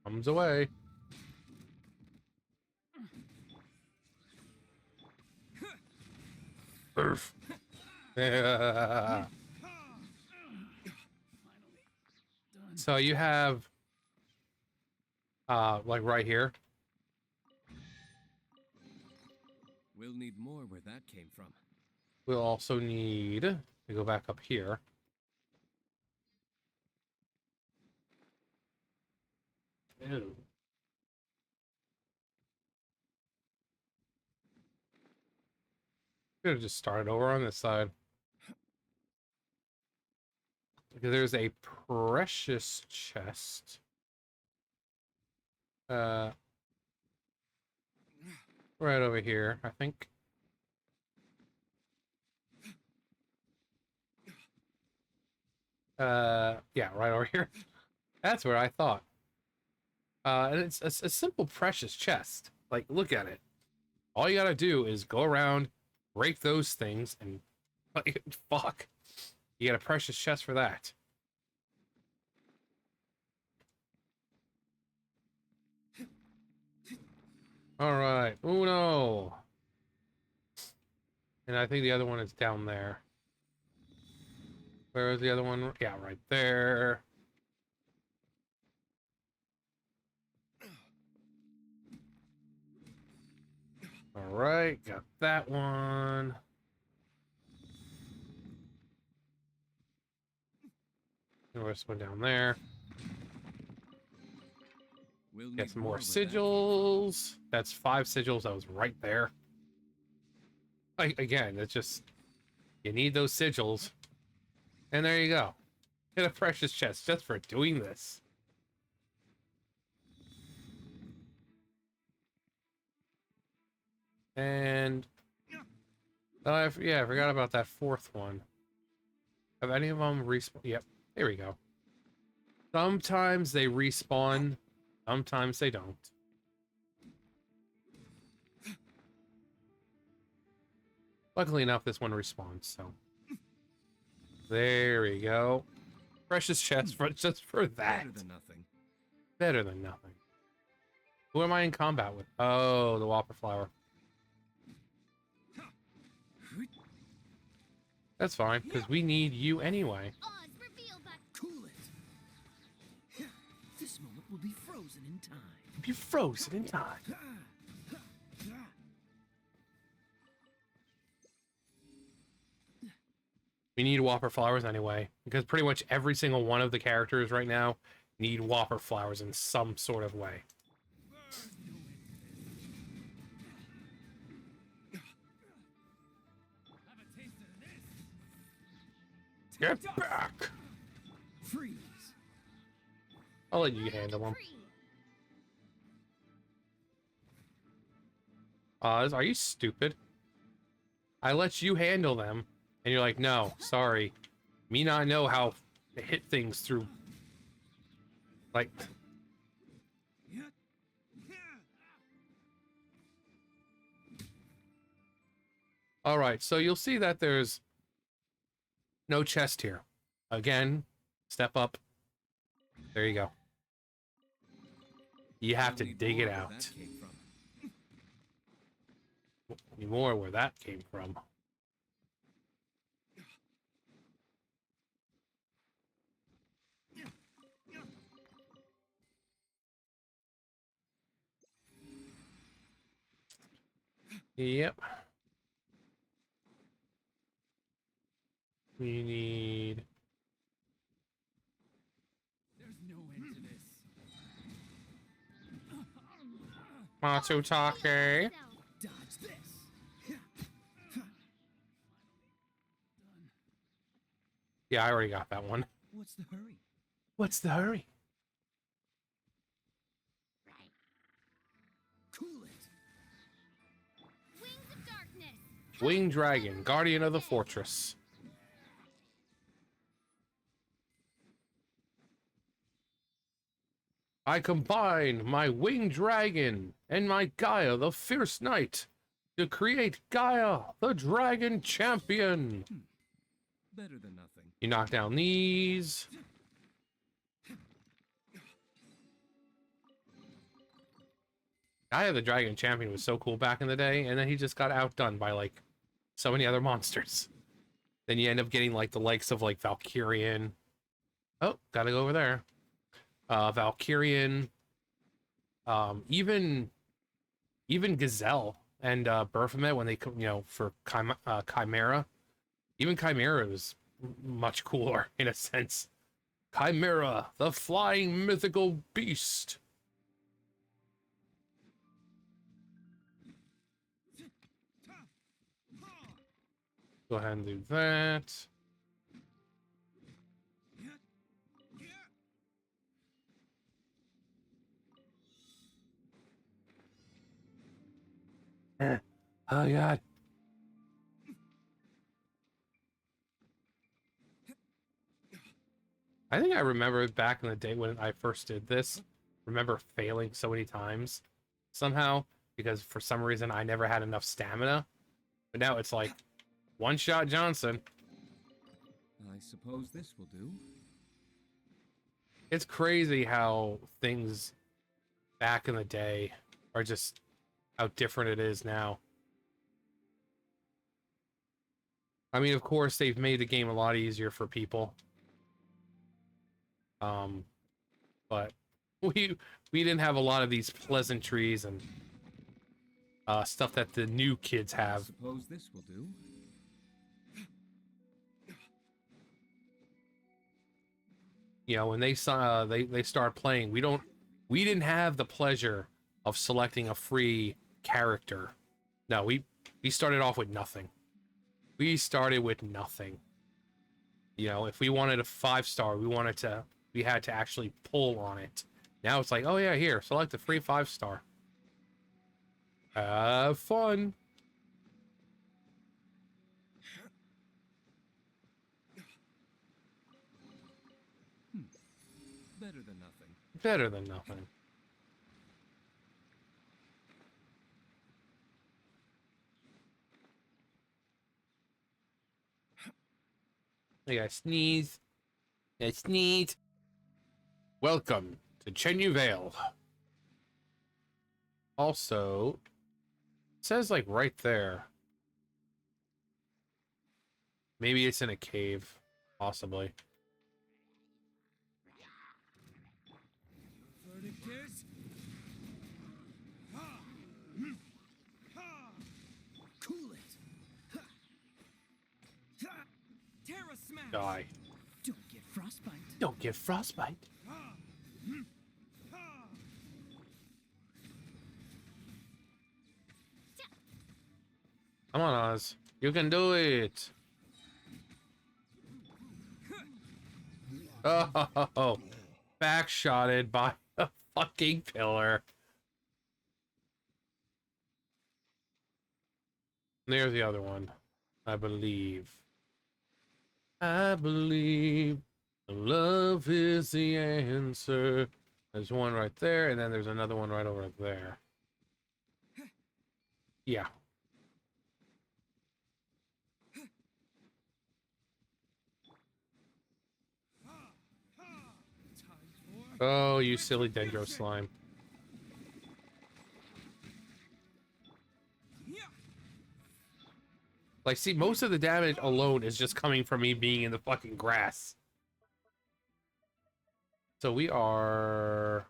Comes away. Urf. So you have like right here. We'll need more where that came from. We'll also need to go back up here. Ew. Could have just started over on this side. Because there's a precious chest. Right over here, I think. Yeah, right over here. That's where I thought. And it's a simple precious chest. Like, look at it. All you gotta do is go around, break those things, and like, fuck. You get a precious chest for that. Alright, Uno. And I think the other one is down there. Where is the other one? Yeah, right there. Alright, got that one. And this one down there. We'll Get need some more where that- sigils. That's 5 sigils. That was right there. Like, again, it's just... You need those sigils. And there you go. Get a precious chest just for doing this. And Oh, yeah, I forgot about that fourth one. Have any of them respawn? Yep, there we go. Sometimes they respawn, sometimes they don't. Luckily enough, this one respawns, so. There we go. Precious chest for just for that. Better than nothing. Better than nothing. Who am I in combat with? Oh, the Whopper Flower. That's fine, because we need you anyway. Oz, reveal back. Cool it. This moment will be frozen in time. Be frozen in time. We need Whopper Flowers anyway, because pretty much every single one of the characters right now need Whopper Flowers in some sort of way. Get back! Freeze. I'll let you handle them. Free. Oz, are you stupid? I let you handle them, and you're like, no, sorry. Me not know how to hit things through... Like... Alright, so you'll see that there's no chest here. Again, step up. There you go. You have to We'll need dig more it where out. that came from. Need more where that came from. Yep. We need... There's no end to this. Matsutake. Dodge this. Yeah, I already got that one. What's the hurry? What's the hurry? Cool it. Wings of darkness. Winged Dragon, Guardian of the Fortress. I combine my Winged Dragon and my Gaia, the Fierce Knight, to create Gaia, the Dragon Champion. Better than nothing. You knock down these. Gaia, the Dragon Champion was so cool back in the day, and then he just got outdone by, like, so many other monsters. Then you end up getting, like, the likes of, like, Valkyrian. Oh, gotta go over there. Valkyrian. Even Gazelle and Baphomet when they, you know, for Chimera. Even Chimera was much cooler, in a sense. Chimera, the flying mythical beast. Go ahead and do that. Oh god. I think I remember back in the day when I first did this, remember failing so many times somehow because for some reason I never had enough stamina. But now it's like one shot Johnson. I suppose this will do. It's crazy how things back in the day are just how different it is now. I mean, of course, they've made the game a lot easier for people. But we didn't have a lot of these pleasantries and stuff that the new kids I have. suppose this will do. You know, when they saw they start playing, we didn't have the pleasure of selecting a free character. No, we started off with nothing. We started with nothing. You know, if we wanted a 5-star, we had to actually pull on it. Now it's like, oh yeah, here, select a free 5-star. Have fun. Better than nothing. Hey, I sneeze. I sneeze. Welcome to Chenyu Vale. Also, it says like right there. Maybe it's in a cave, possibly. Verdict is... Cool it. Terra smash. Die. Don't get frostbite. Don't get frostbite. Come on, Oz. You can do it. Oh, backshotted by a fucking pillar. There's the other one, I believe. I believe love is the answer. There's one right there, and then there's another one right over there. Yeah. Oh, you silly Dendro slime. Like, see, most of the damage alone is just coming from me being in the fucking grass. So we are...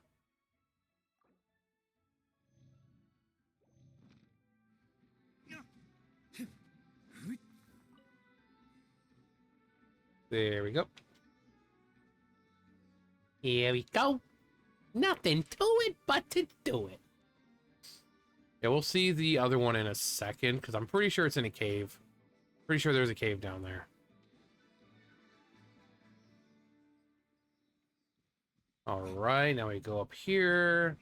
There we go. Here we go. Nothing to it but to do it. Yeah, we'll see the other one in a second, because I'm pretty sure it's in a cave. Pretty sure there's a cave down there. Alright, now we go up here.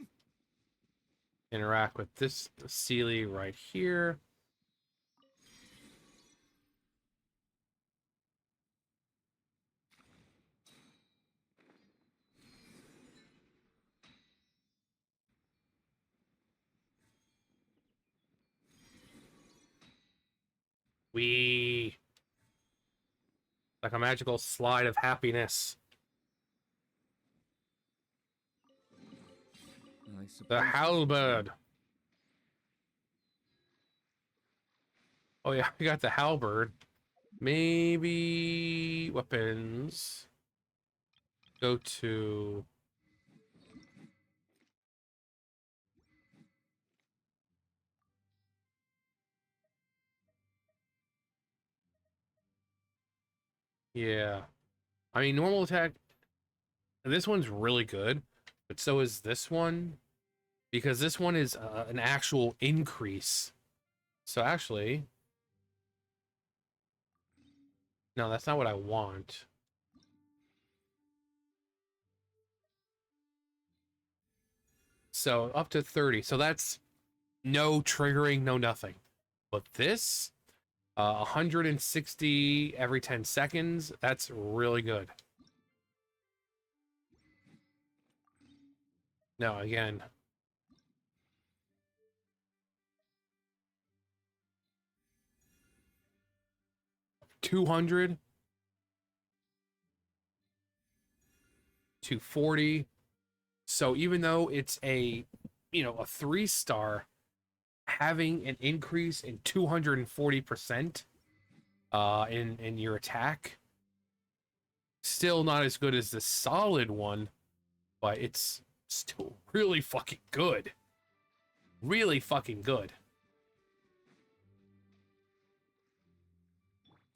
Interact with this Sealy right here. Like a magical slide of happiness. The halberd. Oh yeah, we got the halberd. Maybe weapons. Go to... Yeah. I mean, normal attack. This one's really good, but so is this one. Because this one is an actual increase. So actually... No, that's not what I want. So up to 30. So that's no triggering, no nothing. But this, 160 every 10 seconds, that's really good. No, again. $200 to 40. So even though it's a 3-star, having an increase in 240% in your attack, still not as good as the solid one, but it's still really fucking good. Really fucking good.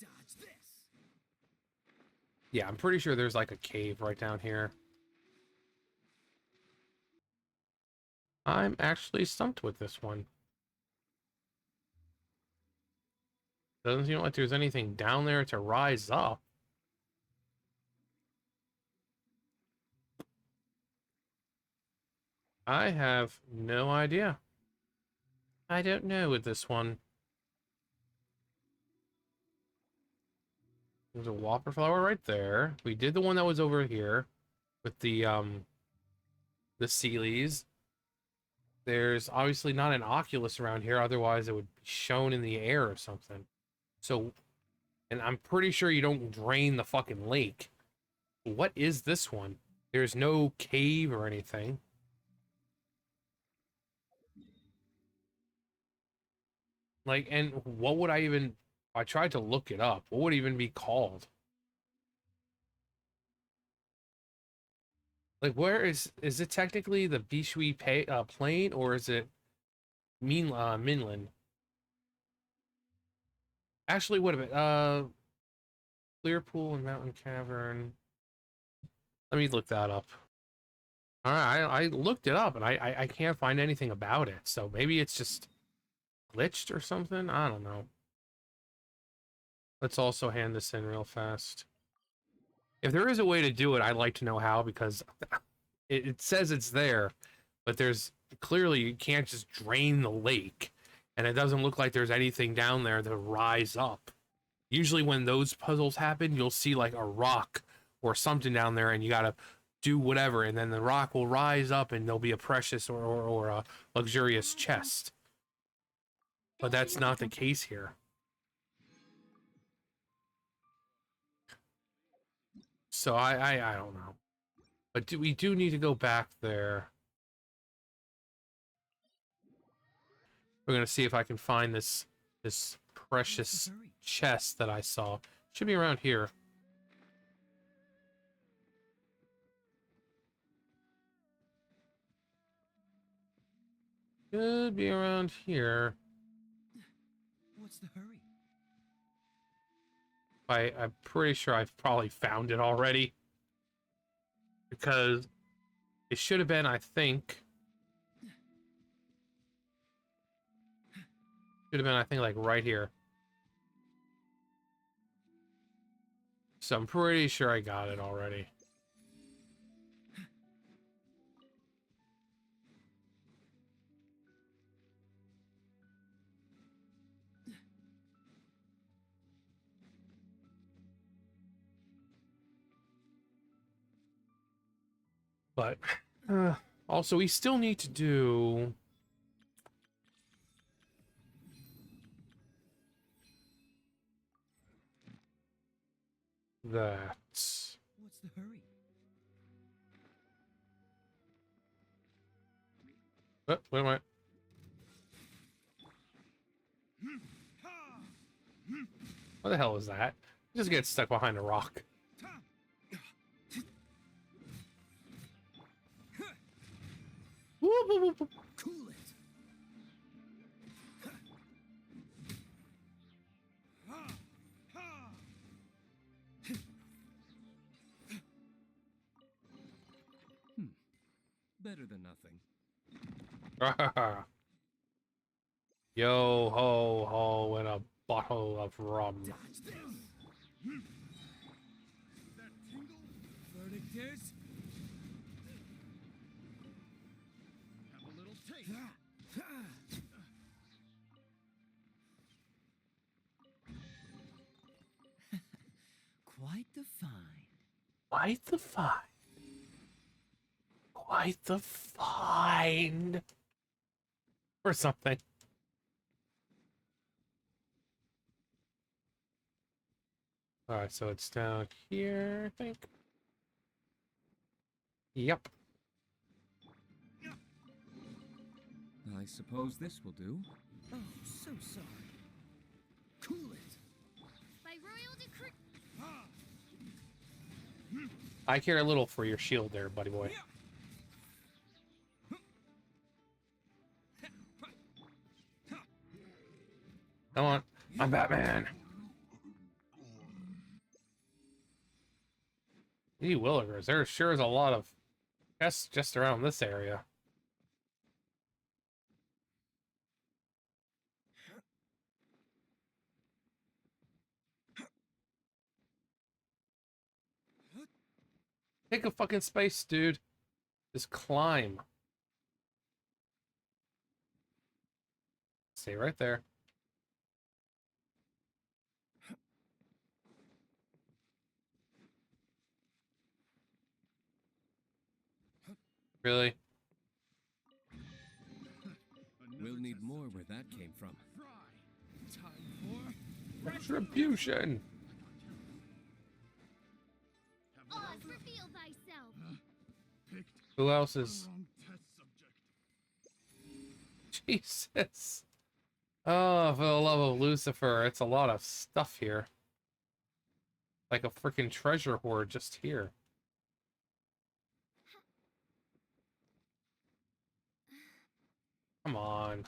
Dodge this. Yeah, I'm pretty sure there's like a cave right down here. I'm actually stumped with this one. Doesn't seem like there's anything down there to rise up. I have no idea. I don't know with this one. There's a whopper flower right there. We did the one that was over here with the the Sealies. There's obviously not an Oculus around here, otherwise it would be shown in the air or something. So, and I'm pretty sure you don't drain the fucking lake. What is this one? There's no cave or anything. Like, and what would I even... I tried to look it up. What would it even be called? Like, where is it technically the Bishui Plain, or is it Minland? Actually, what of it? Clear Pool and Mountain Cavern. Let me look that up. All right, I looked it up and I can't find anything about it. So maybe it's just glitched or something. I don't know. Let's also hand this in real fast. If there is a way to do it, I'd like to know how, because it says it's there, but there's clearly you can't just drain the lake, and it doesn't look like there's anything down there to rise up. Usually when those puzzles happen, you'll see like a rock or something down there, and you gotta do whatever, and then the rock will rise up, and there'll be a precious or a luxurious chest. But that's not the case here. So I don't know. But we do need to go back there. We're gonna see if I can find this precious chest that I saw. Should be around here. Should be around here. What's the hurry? I'm pretty sure I've probably found it already. Because it should have been, I think. Should have been, I think, like right here. So I'm pretty sure I got it already. But also, we still need to do that. What's the hurry? Wait a minute. What the hell is that? Just get stuck behind a rock. Whoop, whoop, whoop, whoop. Cool it. Better than nothing. Yo ho ho and a bottle of rum. Dodge this. That tingle? Verdict is? Have a little taste. Quite the find. Quite the find. Quite the find. Or something. Alright, so it's down here, I think. Yep. I suppose this will do. Oh, so sorry. Cool it. By royal decree. I care a little for your shield there, buddy boy. Come on. I'm Batman. Gee willikers, there sure is a lot of chests just around this area. Take a fucking space, dude. Just climb. Stay right there. Really? need more where that came from. Time for Retribution. Oz, reveal thyself. Who else is? wrong test subject. Jesus. Oh, for the love of Lucifer, it's a lot of stuff here. Like a freaking treasure hoard just here. Come on.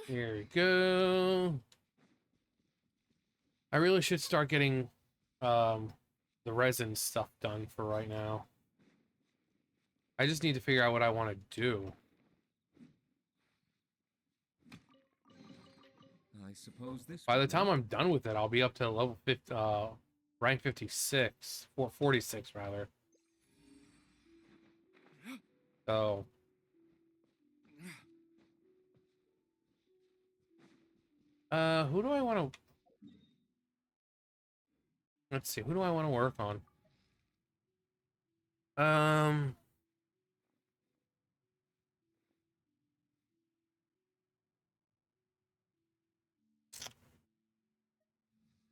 Here we go. I really should start getting the resin stuff done for right now. I just need to figure out what I want to do. I suppose this. By will the do. time I'm done with it, I'll be up to level 50, rank 56, 46 rather. So who do I want to? Let's see. Who do I want to work on? Um.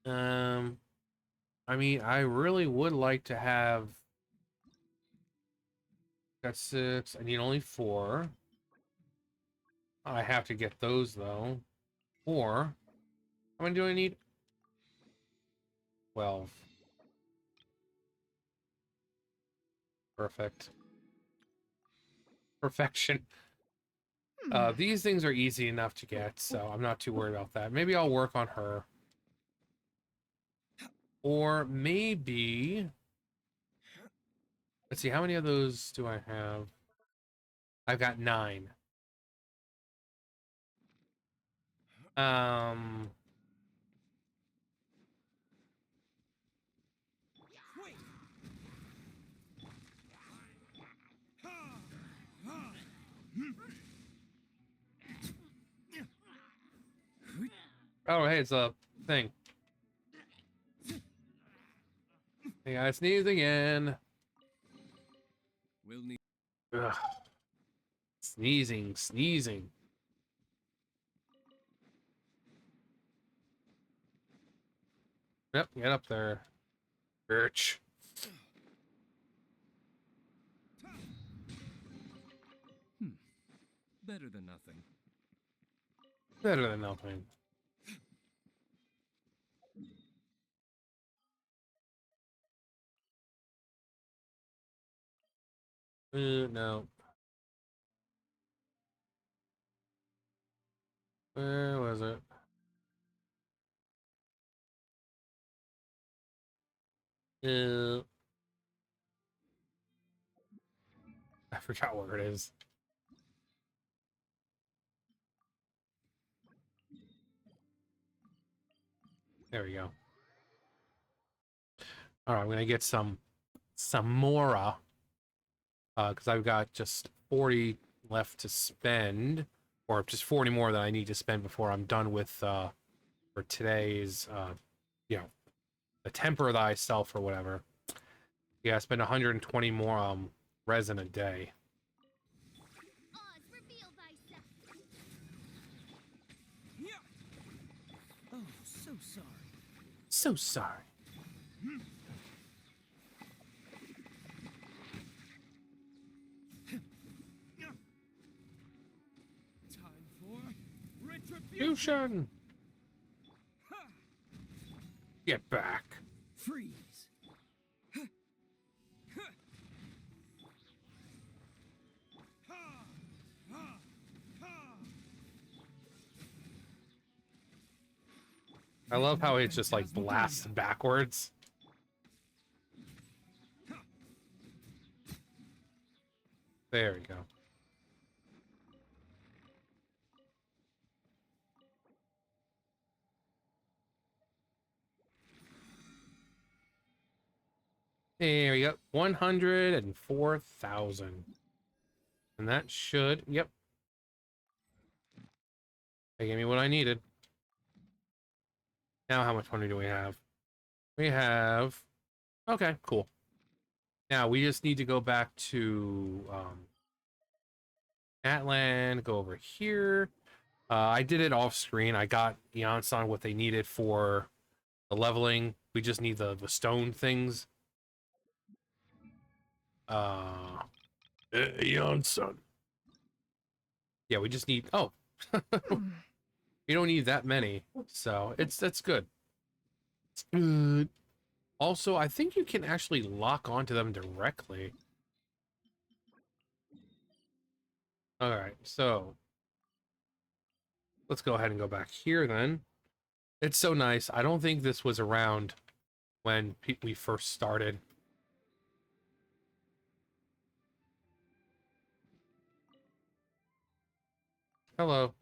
I mean, I really would like to have. Got 6. I need only 4. I have to get those though. 4. How many do I need? 12. Perfect. Perfection. These things are easy enough to get, so I'm not too worried about that. Maybe I'll work on her. Or maybe... Let's see, how many of those do I have? I've got 9. Wait. Oh, hey, it's a thing. Hey, I sneeze again. We'll need. Ugh. Sneezing, sneezing. Yep, get up there. Birch. Better than nothing. Better than nothing. No. Where was it? I forgot where it is. There we go. All right, I'm gonna get some Mora, because I've got just 40 left to spend, or just 40 more that I need to spend before I'm done with for today's you know, the temper thyself or whatever. Yeah, I spend 120 more resin a day. Oz, reveal thyself. Oh, so sorry. So sorry. Time for retribution. Fusion. Get back. Freeze. I love how it just like blasts backwards. There we go. There we go. 104,000. And that should, yep. They gave me what I needed. Now how much money do we have? We have Okay, cool. Now we just need to go back to Atlan, go over here. I did it off screen. I got Yansan what they needed for the leveling. We just need the stone things. Yansan. Yeah, we just need. Oh, you don't need that many, so that's good. It's good. Also, I think you can actually lock onto them directly. All right, so let's go ahead and go back here then. It's so nice. I don't think this was around when we first started. Hello.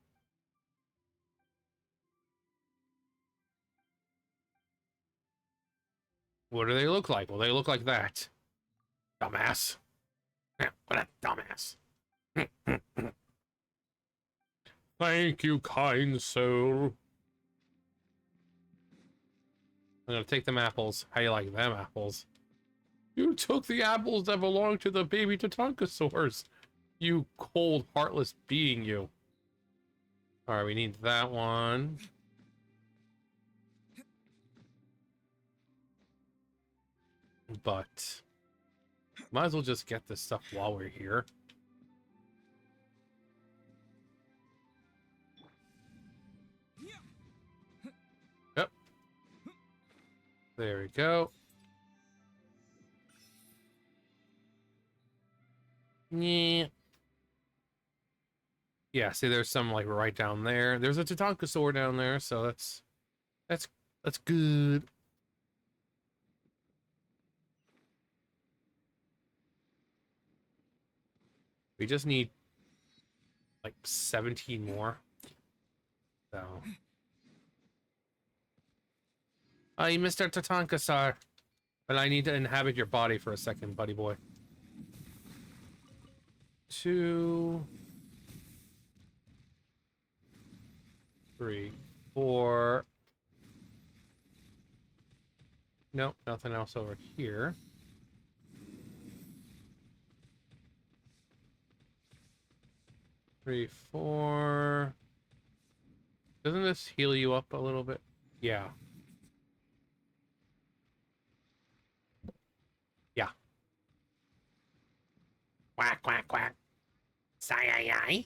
What do they look like? Well, they look like that. Dumbass. Yeah, what a dumbass. Thank you, kind soul. I'm gonna take them apples. How you like them apples? You took the apples that belonged to the baby Tatankasaurs. You cold, heartless being, you. Alright, we need that one. But might as well just get this stuff while we're here. Yep. There we go. Yeah. Yeah, see there's some like right down there. There's a Tatankasaur down there, so that's good. We just need like 17 more. So hey, Mr. Tatankasaur. But I need to inhabit your body for a second, buddy boy. 2, 3, 4. Nope, nothing else over here. Three, 4. Doesn't this heal you up a little bit? Yeah. Yeah. Quack, quack, quack. Say-ay-ay.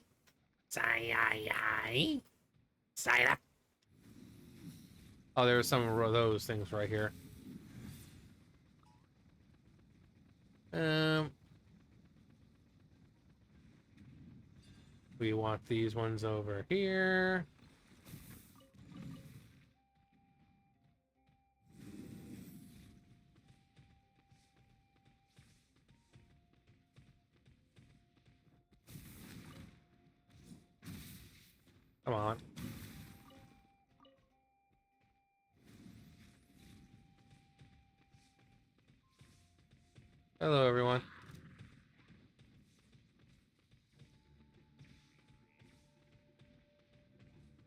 Say-ay-ay. Say-ay. Oh, there were some of those things right here. We want these ones over here. Come on. Hello, everyone.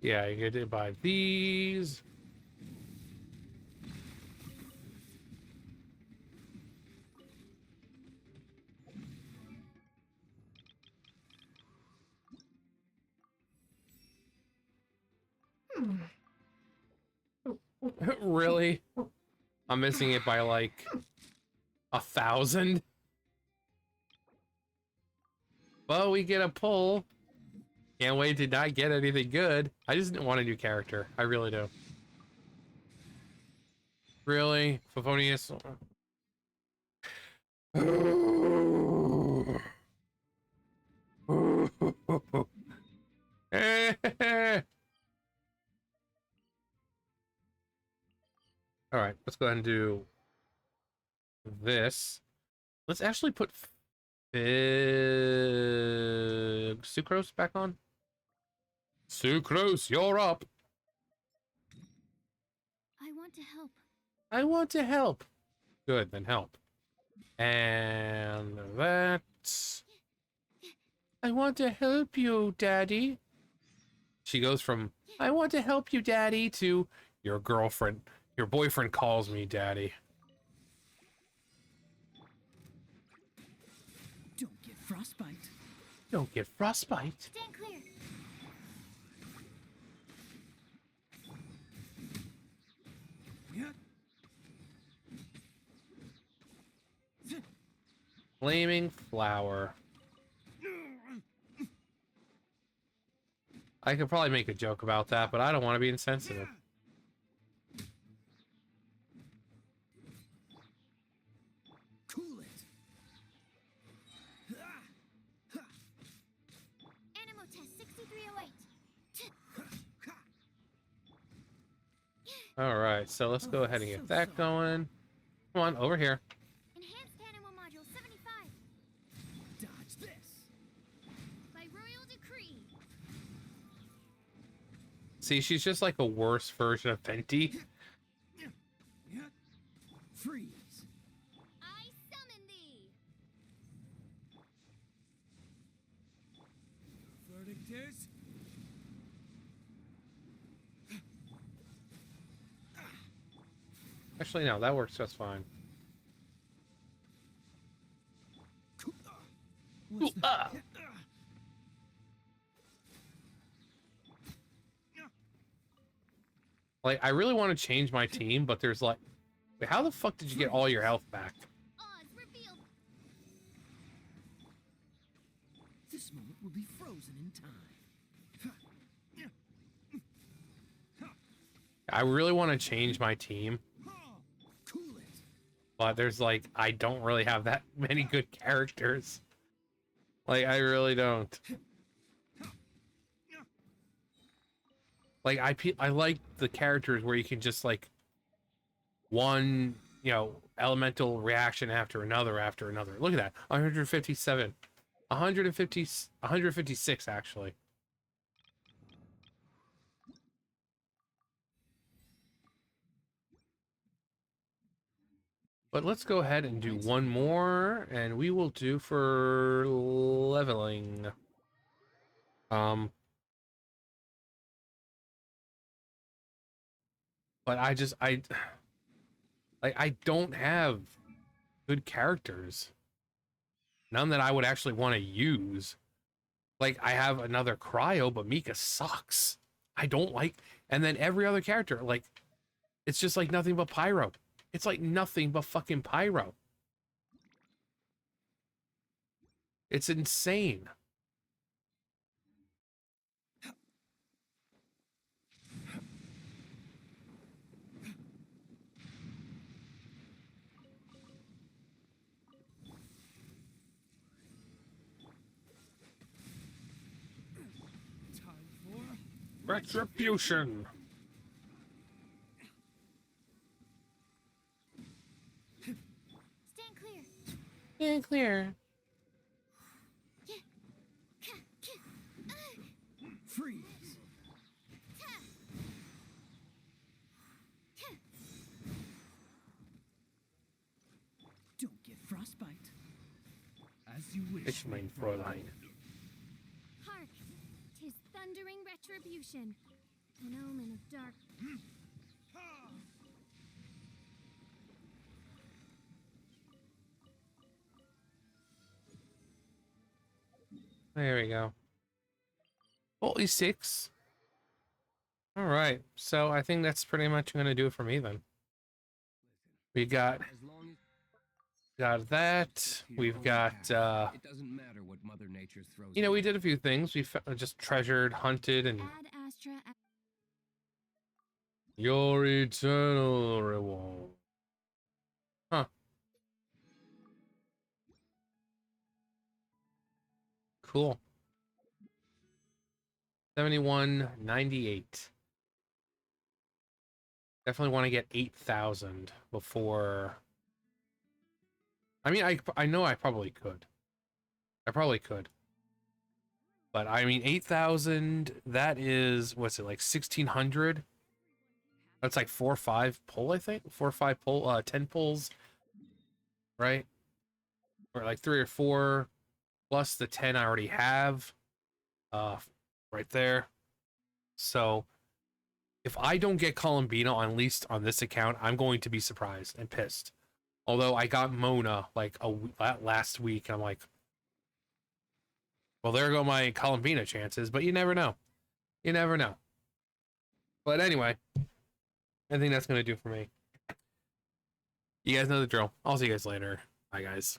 Yeah, you get to buy these. Really? I'm missing it by like 1,000. Well, we get a pull. Can't wait to not get anything good. I just want a new character. I really do. Really? Favonius? Alright, let's go ahead and do this. Let's actually put Sucrose back on. Sucrose, you're up. I want to help. I want to help. Good, then help. And that. I want to help you, Daddy. She goes from, I want to help you, Daddy, to your girlfriend. Your boyfriend calls me Daddy. frostbite. Don't get frostbite. Stand clear. Flaming flower. I could probably make a joke about that, but I don't want to be insensitive. Cool it. Animo test 6308. All right, so let's go ahead and get that going. Come on, over here. Enhanced Animo module 75. Dodge this. By royal decree. See, she's just like a worse version of Fenty. Freeze. I summon thee. Verdict is. Actually, no, that works just fine. What's Ah! Like, I really want to change my team, but there's like... Wait, how the fuck did you get all your health back? Oz revealed. This moment will be frozen in time. I really want to change my team, Cool it. but there's like... I don't really have that many good characters. Like, I really don't. Like, I like the characters where you can just, like... One, you know, elemental reaction after another. Look at that. 157. 156, actually. But let's go ahead and do one more, and we will do for leveling. But I don't have good characters. None that I would actually want to use. Like, I have another Cryo, but Mika sucks. I don't like... And then every other character, like... It's just like nothing but Pyro. It's like nothing but fucking Pyro. It's insane. Time for. Retribution. Stand clear. Stand clear. Freeze. Don't get frostbite. As you wish. Ich mein Fräulein. Hark! 'Tis thundering retribution. An omen of dark. There we go. 46. All right. So I think that's pretty much going to do it for me then. We got As long as that. We've got it doesn't matter what Mother Nature throws. you know, at we did a few things. We just treasured, hunted, and Ad Astra. your eternal reward. Huh. Cool. 7198. Definitely want to get 8,000 before. I mean, I know I probably could. I probably could. But I mean, 8,000, that is, what's it, like 1,600? That's like 4 or 5 pull, I think. 4 or 5 pull, 10 pulls, right? Or like 3 or 4 plus the 10 I already have, right there. So if I don't get Columbina, at least on this account, I'm going to be surprised and pissed. Although I got Mona like last week, and I'm like, Well, there go my Columbina chances, but you never know. You never know. But anyway, I think that's going to do for me. You guys know the drill. I'll see you guys later. Bye, guys.